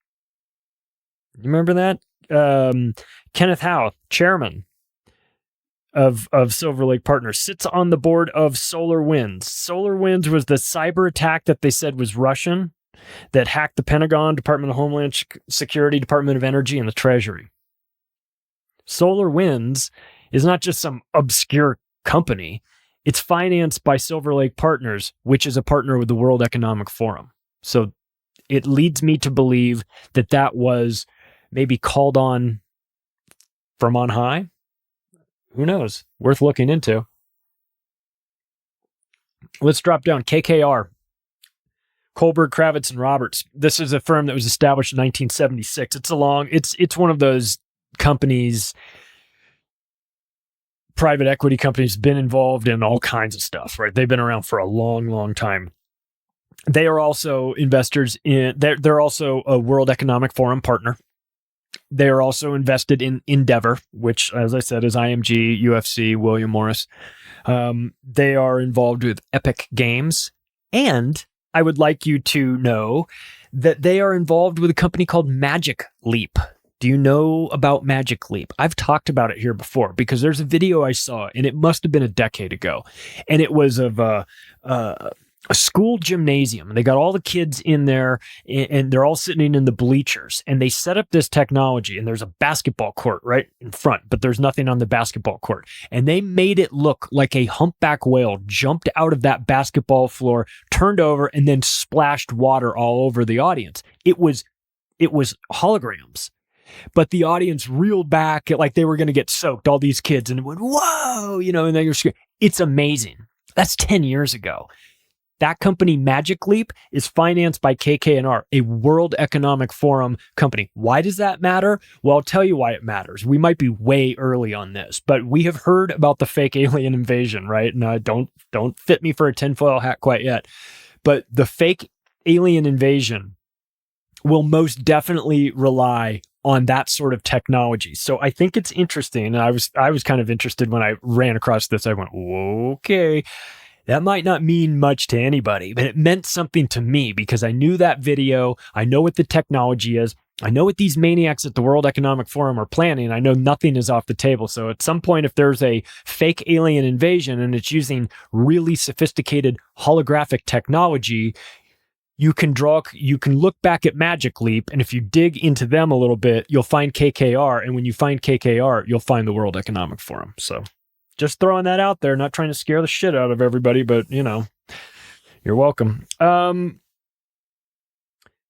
S18: You remember that? Kenneth Howe, chairman of Silver Lake Partners, sits on the board of SolarWinds. SolarWinds was the cyber attack that they said was Russian, that hacked the Pentagon, Department of Homeland Security, Department of Energy, and the Treasury. SolarWinds is not just some obscure company. It's financed by Silver Lake Partners, which is a partner with the World Economic Forum. So it leads me to believe that that was maybe called on from on high. Who knows? Worth looking into. Let's drop down. KKR. Kohlberg, Kravitz, and Roberts. This is a firm that was established in 1976. It's one of those companies, private equity companies, been involved in all kinds of stuff, right? They've been around for a long, long time. They are also investors in, they're also a World Economic Forum partner. They are also invested in Endeavor, which, as I said, is IMG, UFC, William Morris. They are involved with Epic Games. And I would like you to know that they are involved with a company called Magic Leap. Do you know about Magic Leap? I've talked about it here before because there's a video I saw, and it must have been a decade ago. And it was of a school gymnasium. They got all the kids in there, and they're all sitting in the bleachers. And they set up this technology, and there's a basketball court right in front, but there's nothing on the basketball court. And they made it look like a humpback whale jumped out of that basketball floor, turned over, and then splashed water all over the audience. It was holograms. But the audience reeled back like they were going to get soaked, all these kids, and went, whoa, and then you're screaming. It's amazing. That's 10 years ago. That company, Magic Leap, is financed by KKR, a World Economic Forum company. Why does that matter? Well, I'll tell you why it matters. We might be way early on this, but we have heard about the fake alien invasion, right? And don't fit me for a tinfoil hat quite yet. But the fake alien invasion will most definitely rely on that sort of technology. So I think it's interesting. And I was kind of interested when I ran across this. I went, okay, that might not mean much to anybody, but it meant something to me because I knew that video. I know what the technology is. I know what these maniacs at the World Economic Forum are planning. I know nothing is off the table. So at some point, if there's a fake alien invasion and it's using really sophisticated holographic technology, you can look back at Magic Leap, and if you dig into them a little bit, you'll find KKR. And when you find KKR, you'll find the World Economic Forum. So just throwing that out there, not trying to scare the shit out of everybody, but you're welcome.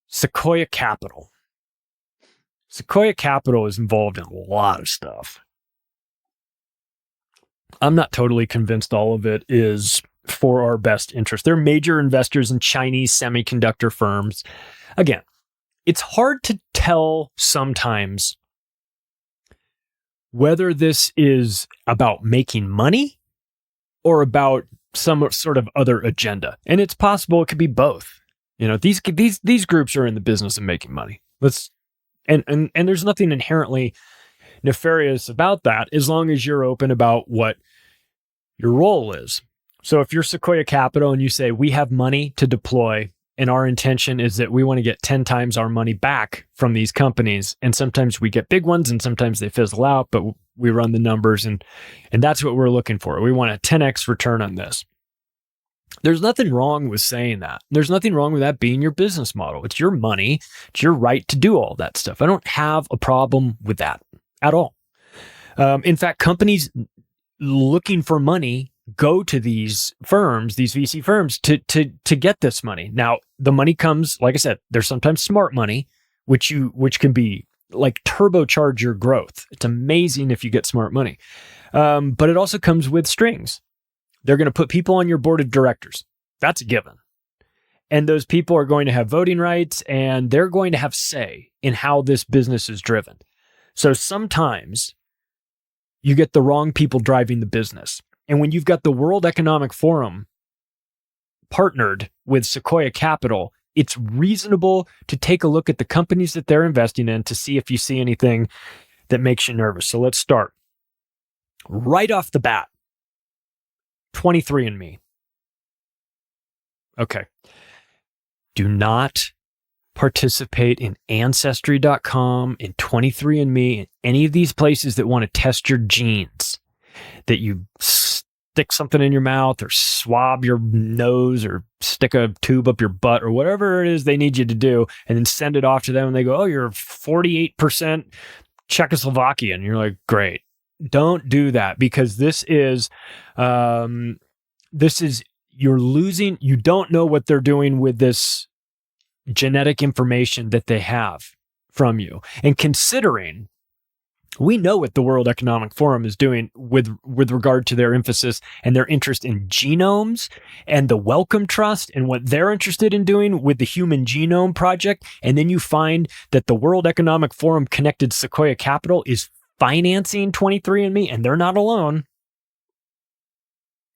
S18: Sequoia Capital. Sequoia Capital is involved in a lot of stuff. I'm not totally convinced all of it is for our best interest. They're major investors in Chinese semiconductor firms. Again, it's hard to tell sometimes whether this is about making money or about some sort of other agenda. And it's possible it could be both. These groups are in the business of making money. And there's nothing inherently nefarious about that as long as you're open about what your role is. So if you're Sequoia Capital and you say, we have money to deploy, and our intention is that we want to get 10 times our money back from these companies. And sometimes we get big ones and sometimes they fizzle out, but we run the numbers and that's what we're looking for. We want a 10x return on this. There's nothing wrong with saying that. There's nothing wrong with that being your business model. It's your money. It's your right to do all that stuff. I don't have a problem with that at all. In fact, companies looking for money go to these firms, these VC firms, to get this money. Now, the money comes, like I said, there's sometimes smart money, which can be like turbocharge your growth. It's amazing if you get smart money. But it also comes with strings. They're going to put people on your board of directors. That's a given. And those people are going to have voting rights and they're going to have say in how this business is driven. So sometimes you get the wrong people driving the business. And when you've got the World Economic Forum partnered with Sequoia Capital, it's reasonable to take a look at the companies that they're investing in to see if you see anything that makes you nervous. So let's start. Right off the bat, 23andMe. Okay. Do not participate in Ancestry.com, in 23andMe, in any of these places that want to test your genes, that you stick something in your mouth or swab your nose or stick a tube up your butt or whatever it is they need you to do, and then send it off to them and they go, oh, you're 48% Czechoslovakian. And you're like, great. Don't do that, because this is you're losing. You don't know what they're doing with this genetic information that they have from you. And considering we know what the World Economic Forum is doing with regard to their emphasis and their interest in genomes and the Wellcome Trust and what they're interested in doing with the Human Genome Project. And then you find that the World Economic Forum connected Sequoia Capital is financing 23andMe, and they're not alone.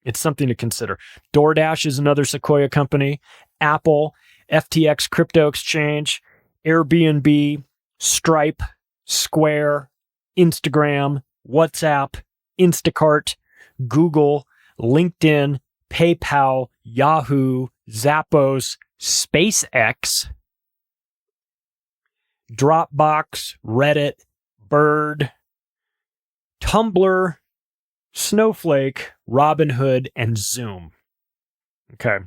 S18: It's something to consider. DoorDash is another Sequoia company. Apple, FTX Crypto Exchange, Airbnb, Stripe, Square, Instagram, WhatsApp, Instacart, Google, LinkedIn, PayPal, Yahoo, Zappos, SpaceX, Dropbox, Reddit, Bird, Tumblr, Snowflake, Robinhood, and Zoom. Okay.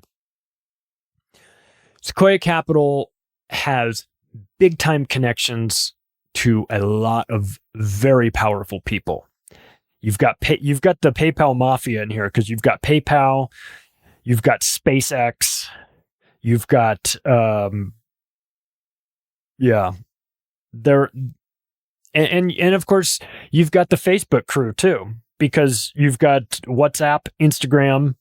S18: Sequoia Capital has big time connections to a lot of very powerful people. You've got the PayPal mafia in here, because you've got PayPal, you've got SpaceX, you've got and of course you've got the Facebook crew too, because you've got WhatsApp, Instagram.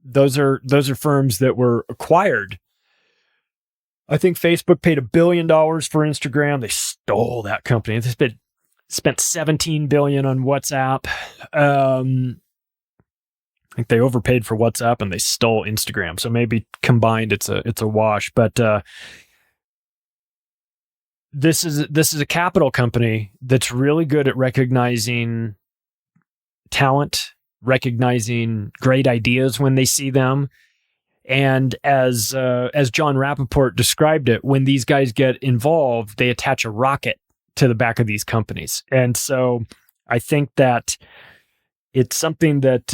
S18: Those are firms that were acquired. I think Facebook paid $1 billion for Instagram. They stole that company. They spent $17 billion on WhatsApp. I think they overpaid for WhatsApp and they stole Instagram. So maybe combined, it's a wash. But this is a capital company that's really good at recognizing talent, recognizing great ideas when they see them. And as John Rappaport described it, when these guys get involved, they attach a rocket to the back of these companies. And so I think that it's something that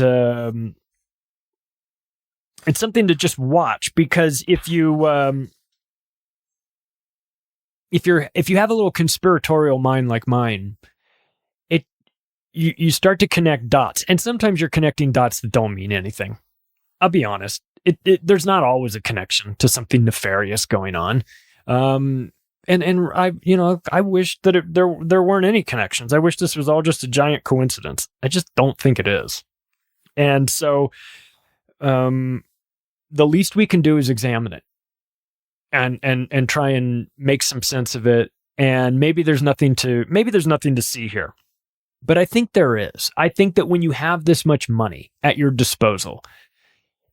S18: it's something to just watch, because if you have a little conspiratorial mind like mine, you start to connect dots, and sometimes you're connecting dots that don't mean anything. I'll be honest. There's not always a connection to something nefarious going on. And I wish that there weren't any connections. I wish this was all just a giant coincidence. I just don't think it is. And so, the least we can do is examine it and try and make some sense of it. And maybe there's nothing to see here, but I think there is. I think that when you have this much money at your disposal,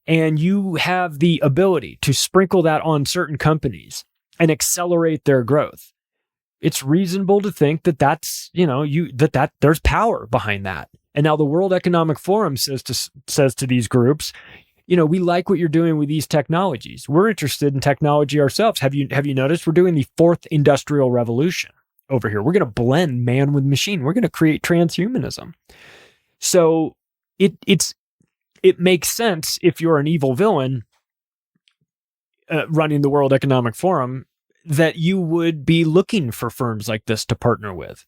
S18: and you have the ability to sprinkle that on certain companies and accelerate their growth, it's reasonable to think that there's power behind that. And now the World Economic Forum says to these groups, we like what you're doing with these technologies. We're interested in technology ourselves. Have you noticed we're doing the fourth industrial revolution over here? We're going to blend man with machine. We're going to create transhumanism. So it makes sense if you're an evil villain running the World Economic Forum that you would be looking for firms like this to partner with.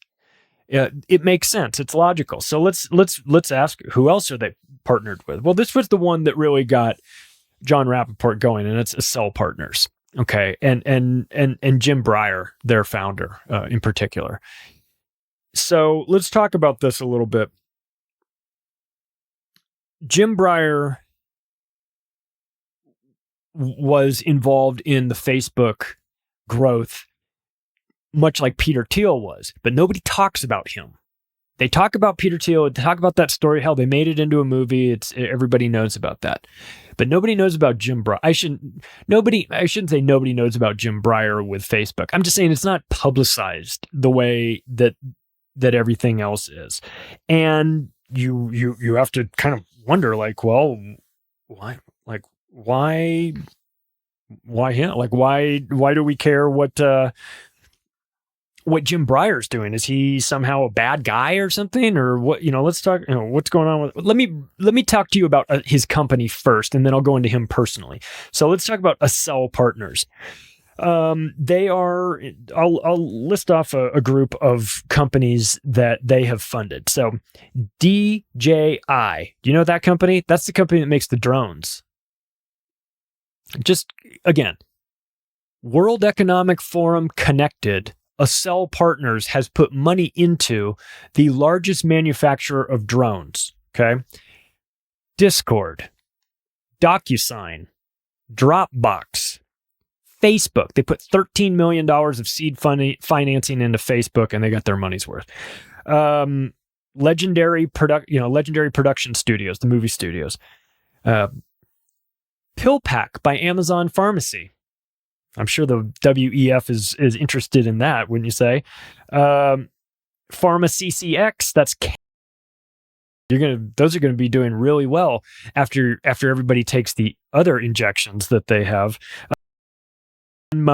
S18: It makes sense. It's logical. So let's ask, who else are they partnered with? Well, this was the one that really got John Rappaport going, and it's Accel Partners. Okay, and Jim Breyer, their founder, in particular. So let's talk about this a little bit. Jim Breyer was involved in the Facebook growth, much like Peter Thiel was, but nobody talks about him. They talk about Peter Thiel, they talk about that story, how they made it into a movie. Everybody knows about that, but nobody knows about Jim Breyer. I shouldn't say nobody knows about Jim Breyer with Facebook. I'm just saying it's not publicized the way that everything else is, and you have to kind of wonder, like, well, why him? Like, why do we care what Jim Breyer's doing? Is he somehow a bad guy or something, or what? Let's talk. What's going on with? Let me talk to you about his company first, and then I'll go into him personally. So let's talk about Accel Partners. They are. I'll list off a group of companies that they have funded. So DJI. Do you know that company? That's the company that makes the drones. Just again, World Economic Forum connected. Accel Partners has put money into the largest manufacturer of drones. Okay. Discord, DocuSign, Dropbox, Facebook. They put $13 million of seed financing into Facebook, and they got their money's worth. Legendary Production Studios, the movie studios. PillPack by Amazon Pharmacy. I'm sure the WEF is interested in that, wouldn't you say? Pharma CCX, that's those are going to be doing really well after everybody takes the other injections that they have. And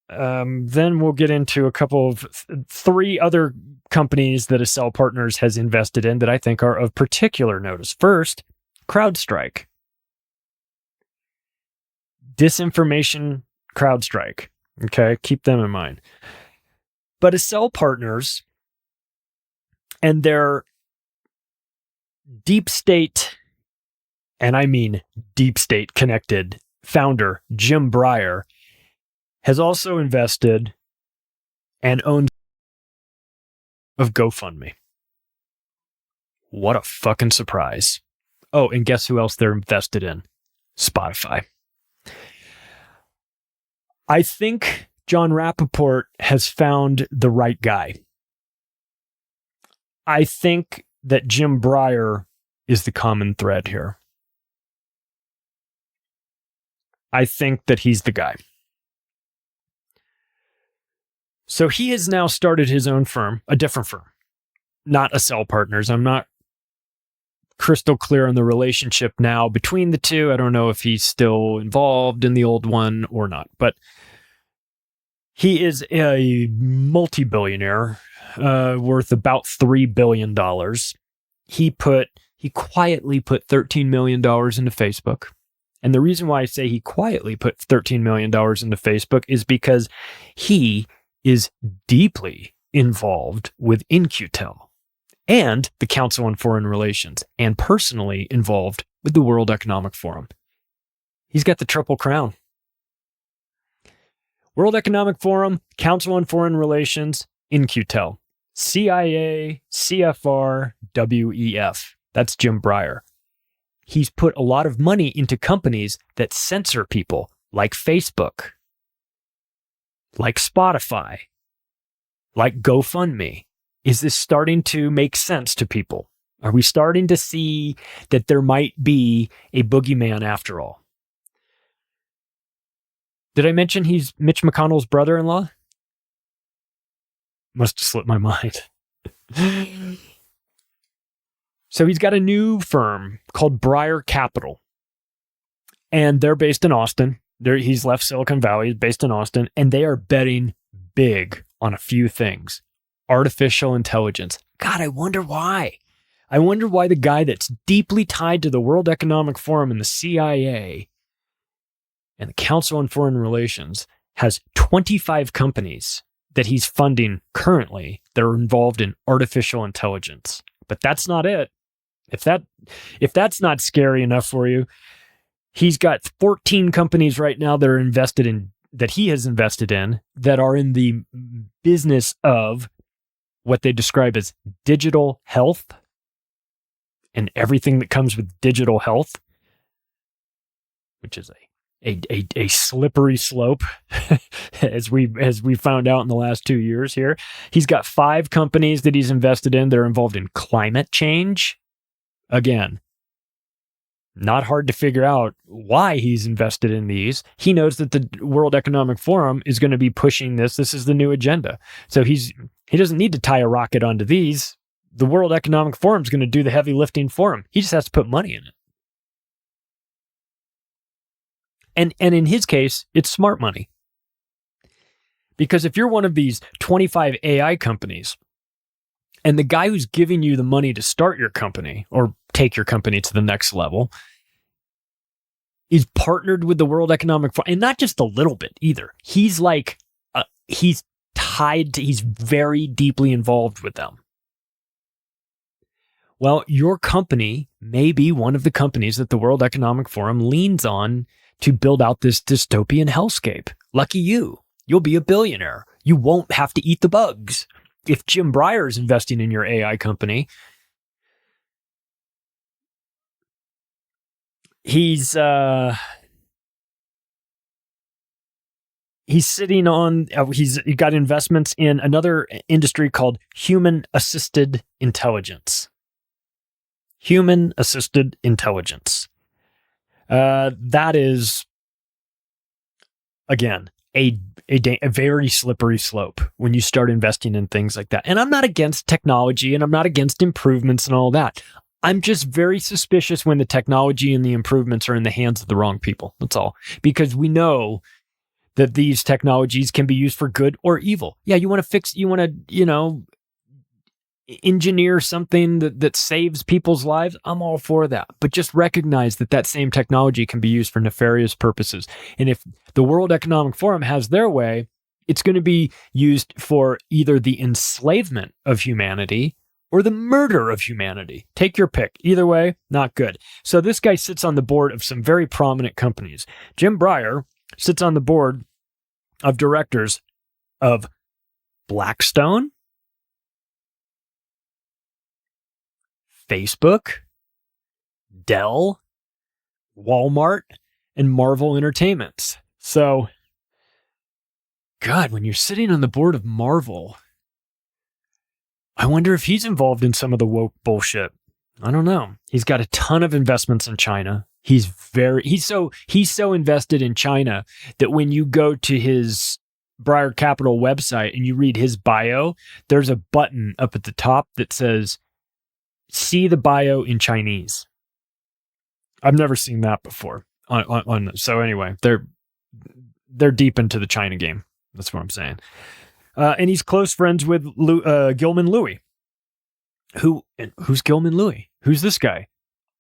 S18: then we'll get into a couple of three other companies that Accel Partners has invested in that I think are of particular notice. First, CrowdStrike. Disinformation CrowdStrike. Okay, keep them in mind. But Accel Partners and their deep state, and I mean deep state connected founder, Jim Breyer, has also invested and owns of GoFundMe. What a fucking surprise. Oh, and guess who else they're invested in? Spotify. I think John Rappaport has found the right guy. I think that Jim Breyer is the common thread here. I think that he's the guy. So he has now started his own firm, a different firm, not Accel Partners. I'm not crystal clear on the relationship now between the two. I don't know if he's still involved in the old one or not, but he is a multi-billionaire worth about $3 billion. He quietly put $13 million into Facebook. And the reason why I say he quietly put $13 million into Facebook is because he is deeply involved with In-Q-Tel and the Council on Foreign Relations, and personally involved with the World Economic Forum. He's got the triple crown. World Economic Forum, Council on Foreign Relations, In-Q-Tel, CIA, CFR, WEF. That's Jim Breyer. He's put a lot of money into companies that censor people, like Facebook, like Spotify, like GoFundMe. Is this starting to make sense to people? Are we starting to see that there might be a boogeyman after all? Did I mention he's Mitch McConnell's brother-in-law? Must have slipped my mind. So he's got a new firm called Briar Capital, and they're based in Austin. He's left Silicon Valley, he's based in Austin, and they are betting big on a few things. Artificial intelligence. God, I wonder why. I wonder why the guy that's deeply tied to the World Economic Forum and the CIA and the Council on Foreign Relations has 25 companies that he's funding currently that are involved in artificial intelligence. But that's not it. If that's not scary enough for you, he's got 14 companies right now that he has invested in that are in the business of what they describe as digital health and everything that comes with digital health, which is a slippery slope, as we found out in the last 2 years here. He's got 5 companies that he's invested in that are involved in climate change. Again, not hard to figure out why he's invested in these. He knows that the World Economic Forum is going to be pushing this. This is the new agenda. So he doesn't need to tie a rocket onto these. The World Economic Forum is going to do the heavy lifting for him. He just has to put money in it. And in his case, it's smart money. Because if you're one of these 25 AI companies, and the guy who's giving you the money to start your company or take your company to the next level is partnered with the World Economic Forum, and not just a little bit either. He's he's very deeply involved with them. Well, your company may be one of the companies that the World Economic Forum leans on to build out this dystopian hellscape. Lucky you. You'll be a billionaire. You won't have to eat the bugs. If Jim Breyer is investing in your AI company, he's sitting on, he's got investments in another industry called human-assisted intelligence. Human-assisted intelligence. That is, again, a very slippery slope when you start investing in things like that. And I'm not against technology and I'm not against improvements and all that. I'm just very suspicious when the technology and the improvements are in the hands of the wrong people. That's all. Because we know that these technologies can be used for good or evil. Yeah, you want to engineer something that saves people's lives. I'm all for that. But just recognize that same technology can be used for nefarious purposes. And if the World Economic Forum has their way, it's going to be used for either the enslavement of humanity or the murder of humanity. Take your pick. Either way, not good. So this guy sits on the board of some very prominent companies. Jim Breyer sits on the board of directors of Blackstone, Facebook, Dell, Walmart, and Marvel Entertainments. So, God, when you're sitting on the board of Marvel, I wonder if he's involved in some of the woke bullshit. I don't know. He's got a ton of investments in China. He's so invested in China that when you go to his Briar Capital website and you read his bio, there's a button up at the top that says, see the bio in Chinese. I've never seen that before. So anyway, they're deep into the China game. That's what I'm saying. And he's close friends with Gilman Louie. Who's Gilman Louie? Who's this guy?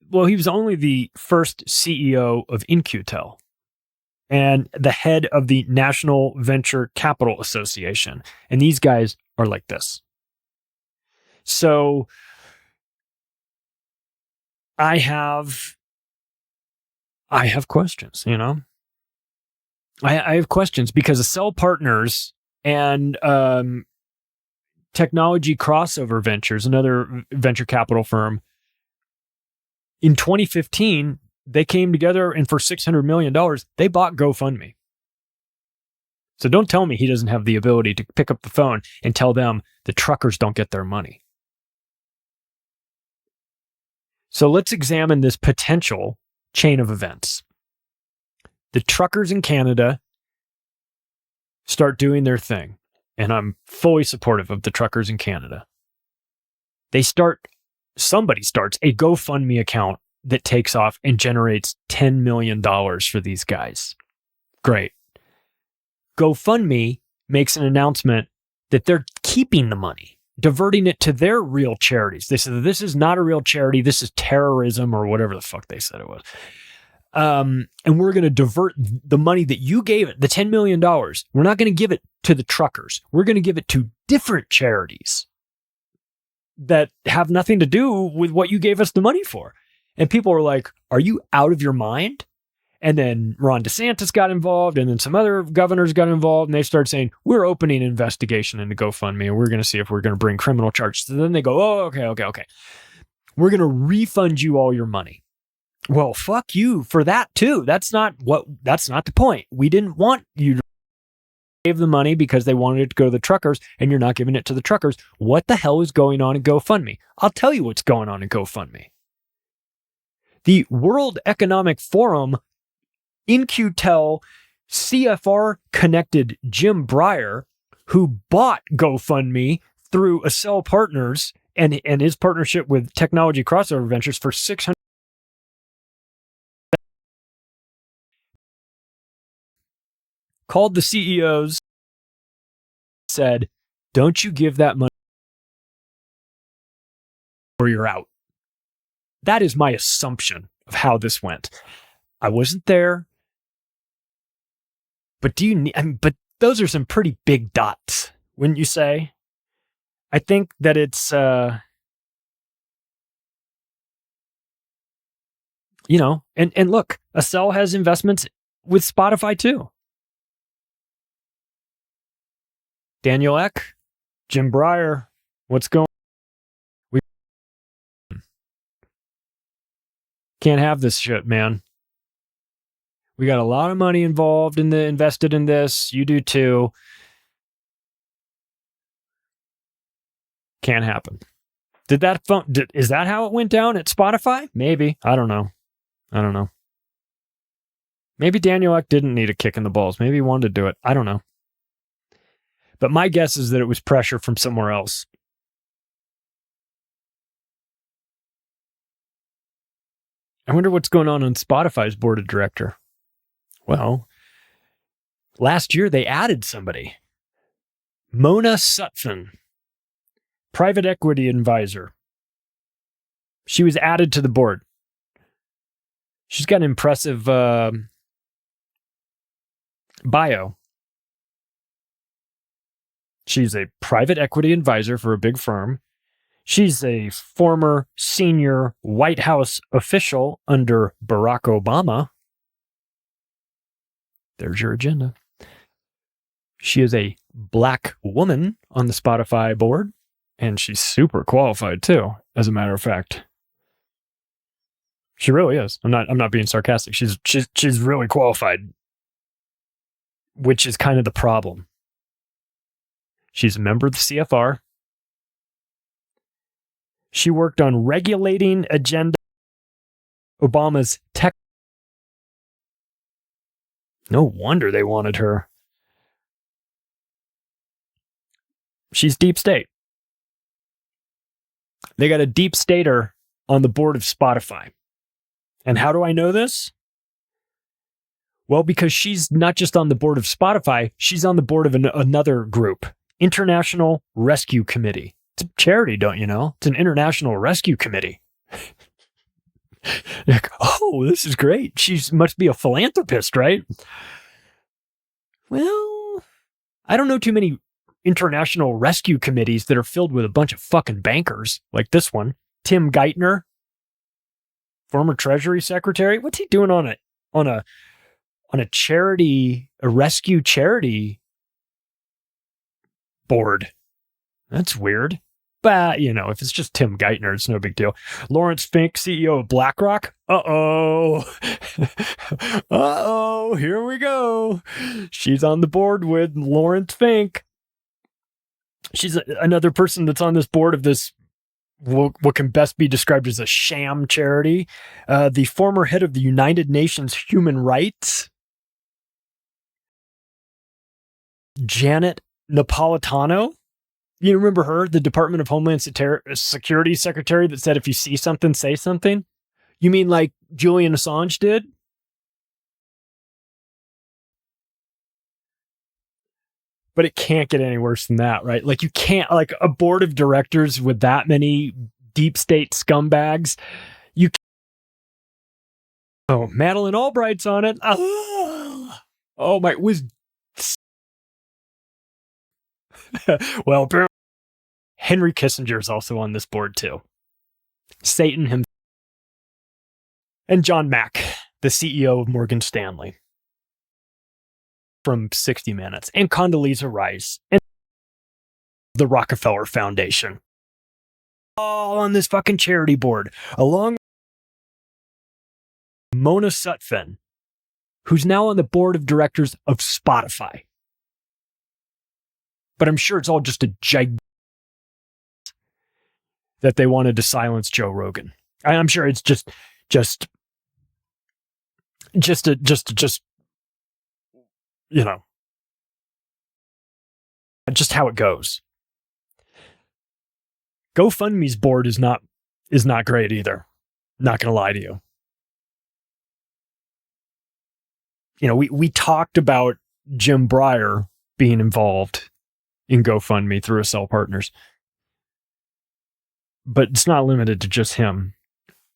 S18: Well, he was only the first CEO of In-Q-Tel and the head of the National Venture Capital Association. And these guys are like this. So I have questions, I have questions because Accel Partners and Technology Crossover Ventures, another venture capital firm, in 2015, they came together and for $600 million, they bought GoFundMe. So don't tell me he doesn't have the ability to pick up the phone and tell them the truckers don't get their money. So let's examine this potential chain of events. The truckers in Canada start doing their thing, and I'm fully supportive of the truckers in Canada. They start somebody starts a GoFundMe account that takes off and generates $10 million for these guys. Great. GoFundMe makes an announcement that they're keeping the money, diverting it to their real charities. They said, this is not a real charity. This is terrorism or whatever the fuck they said it was. And we're going to divert the money that you gave it, the $10 million. We're not going to give it to the truckers. We're going to give it to different charities that have nothing to do with what you gave us the money for. And people were like, are you out of your mind? And then Ron DeSantis got involved, and then some other governors got involved, and they started saying, we're opening an investigation into GoFundMe, and we're going to see if we're going to bring criminal charges. So then they go, oh, okay. We're going to refund you all your money. Well, fuck you for that too. That's not the point. We didn't want you to give the money because they wanted it to go to the truckers, and you're not giving it to the truckers. What the hell is going on in GoFundMe? I'll tell you what's going on in GoFundMe. The World Economic Forum In-Q-Tel CFR connected Jim Breyer, who bought GoFundMe through Accel Partners and his partnership with Technology Crossover Ventures for $600. Called the CEOs, said, don't you give that money or you're out. That is my assumption of how this went. I wasn't there. But but those are some pretty big dots, wouldn't you say? I think that it's, and look, Accel has investments with Spotify too. Daniel Ek, Jim Breyer, what's going on? We can't have this shit, man. We got a lot of money invested in this. You do too. Can't happen. Is that how it went down at Spotify? Maybe. I don't know. Maybe Daniel Ek didn't need a kick in the balls. Maybe he wanted to do it. I don't know. But my guess is that it was pressure from somewhere else. I wonder what's going on Spotify's board of director. Well, last year they added somebody. Mona Sutphin, private equity advisor. She was added to the board. She's got an impressive bio. She's a private equity advisor for a big firm. She's a former senior White House official under Barack Obama. There's your agenda. She is a black woman on the Spotify board, and she's super qualified too, as a matter of fact. She really is. I'm not being sarcastic. She's really qualified, which is kind of the problem. She's a member of the CFR. She worked on regulating agenda Obama's tech. No wonder they wanted her. She's deep state. They got a deep stater on the board of Spotify. And how do I know this? Well, because she's not just on the board of Spotify, she's on the board of another group, International Rescue Committee. It's a charity, don't you know? It's an International Rescue Committee. Like, oh, this is great. She must be a philanthropist, right? Well, I don't know too many international rescue committees that are filled with a bunch of fucking bankers like this one. Tim Geithner, former Treasury Secretary. What's he doing on a charity, a rescue charity board? That's weird. But, if it's just Tim Geithner, it's no big deal. Lawrence Fink, CEO of BlackRock. Uh-oh, here we go. She's on the board with Lawrence Fink. She's another person that's on this board of this, what can best be described as a sham charity. The former head of the United Nations Human Rights, Janet Napolitano, You remember her, the Department of Homeland Security secretary that said, if you see something, say something? You mean like Julian Assange did? But it can't get any worse than that, right? Like, you can't, like, a board of directors with that many deep state scumbags, you can't. Oh, Madeleine Albright's on it. Oh my, was well, Henry Kissinger is also on this board too. Satan himself. And John Mack, the CEO of Morgan Stanley, from 60 Minutes, and Condoleezza Rice, and the Rockefeller Foundation, all on this fucking charity board, along with Mona Sutphin, who's now on the board of directors of Spotify. But I'm sure it's all just a gigantic that they wanted to silence Joe Rogan. I'm sure it's just you know, just how it goes. GoFundMe's board is not great either. Not gonna lie to you. You know, we talked about Jim Breyer being involved in GoFundMe through Accel Partners. But it's not limited to just him.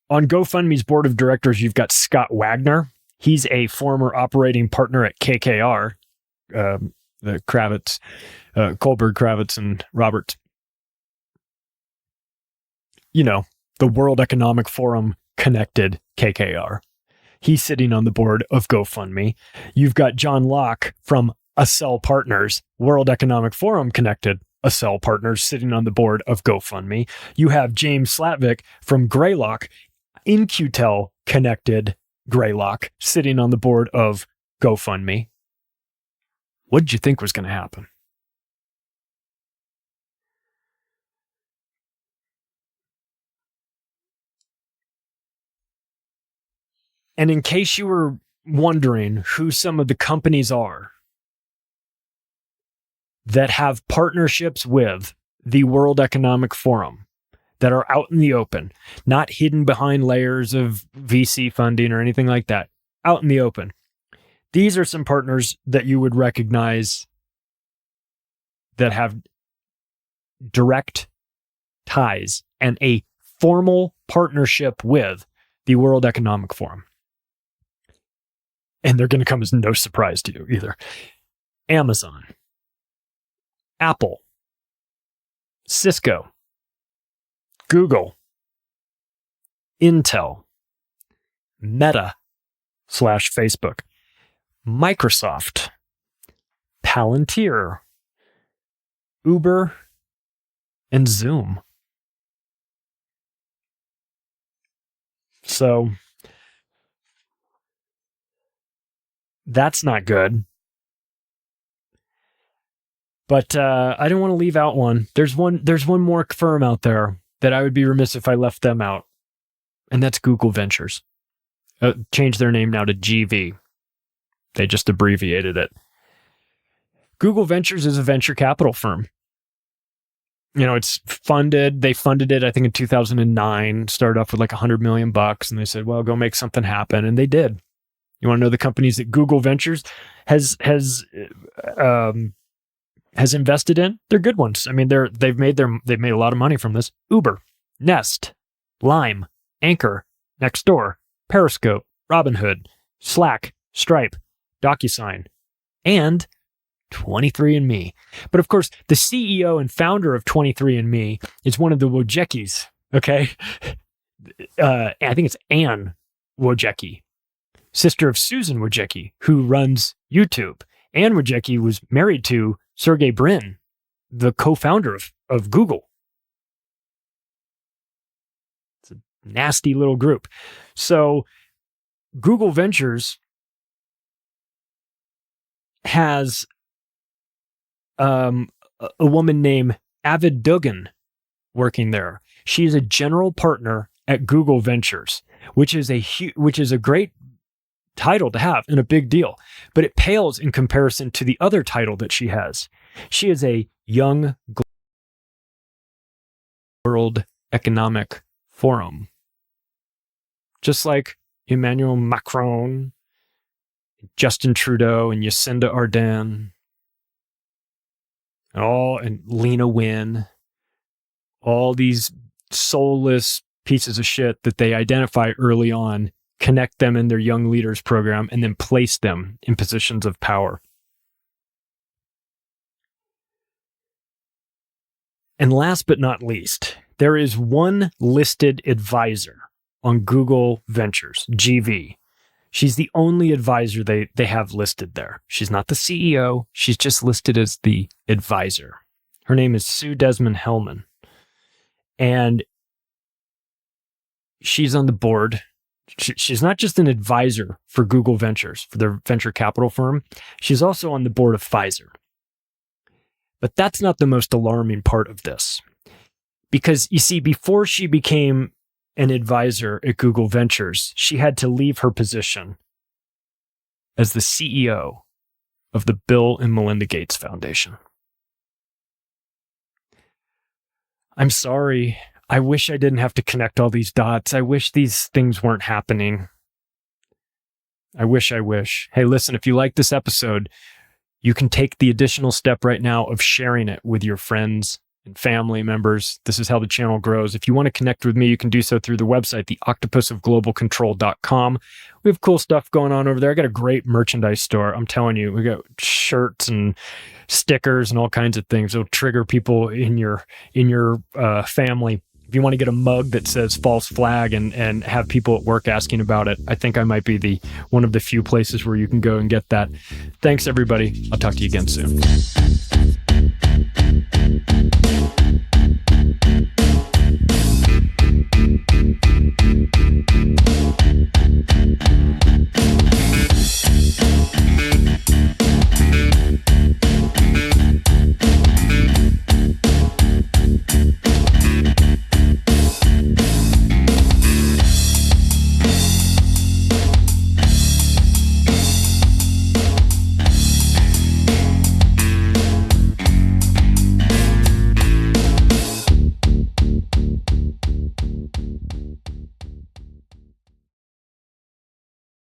S18: On GoFundMe's board of directors, you've got Scott Wagner. He's a former operating partner at KKR, the Kravitz, Kohlberg, Kravitz, and Roberts. You know, the World Economic Forum connected KKR. He's sitting on the board of GoFundMe. You've got John Locke from Accel Partners, World Economic Forum connected Accel Partners, sitting on the board of GoFundMe. You have James Slatvick from Greylock, In-Q-Tel connected Greylock, sitting on the board of GoFundMe. What did you think was going to happen? And in case you were wondering who some of the companies are that have partnerships with the World Economic Forum, that are out in the open, not hidden behind layers of VC funding or anything like that, out in the open. These are some partners that you would recognize that have direct ties and a formal partnership with the World Economic Forum. And they're going to come as no surprise to you either. Amazon, Apple, Cisco, Google, Intel, Meta/Facebook, Microsoft, Palantir, Uber, and Zoom. So that's not good. But I didn't want to leave out one. There's one more firm out there that I would be remiss if I left them out, and that's Google Ventures. Changed their name now to GV. They just abbreviated it. Google Ventures is a venture capital firm. You know, it's funded. They funded it, I think, in 2009. Started off with like $100 million, and they said, "Well, go make something happen," and they did. You want to know the companies that Google Ventures has invested in? They're good ones. I mean, they've made a lot of money from this. Uber, Nest, Lime, Anchor, Nextdoor, Periscope, Robinhood, Slack, Stripe, DocuSign, and 23andMe. But of course, the CEO and founder of 23andMe is one of the Wojciechis. Okay, I think it's Anne Wojcicki, sister of Susan Wojcicki, who runs YouTube. Anne Wojcicki was married to Sergey Brin, the co-founder of Google. It's a nasty little group. So Google Ventures has a woman named Avid Dugan working there. She's a general partner at Google Ventures, which is a great title to have and a big deal, but it pales in comparison to the other title that she has. She is a young World Economic Forum. Just like Emmanuel Macron, Justin Trudeau, and Jacinda Ardern, and Lena Wynne, all these soulless pieces of shit that they identify early on, connect them in their Young Leaders program, and then place them in positions of power. And last but not least, there is one listed advisor on Google Ventures, GV. She's the only advisor they have listed there. She's not the CEO. She's just listed as the advisor. Her name is Sue Desmond-Hellmann. And she's on the board. She's not just an advisor for Google Ventures, for their venture capital firm. She's also on the board of Pfizer. But that's not the most alarming part of this. Because you see, before she became an advisor at Google Ventures, she had to leave her position as the CEO of the Bill and Melinda Gates Foundation. I'm sorry. I wish I didn't have to connect all these dots. I wish these things weren't happening. I wish. Hey, listen, if you like this episode, you can take the additional step right now of sharing it with your friends and family members. This is how the channel grows. If you want to connect with me, you can do so through the website, theoctopusofglobalcontrol.com. We have cool stuff going on over there. I got a great merchandise store. I'm telling you, we got shirts and stickers and all kinds of things. It'll trigger people in your family. If you want to get a mug that says false flag and have people at work asking about it, I think I might be one of the few places where you can go and get that. Thanks, everybody. I'll talk to you again soon.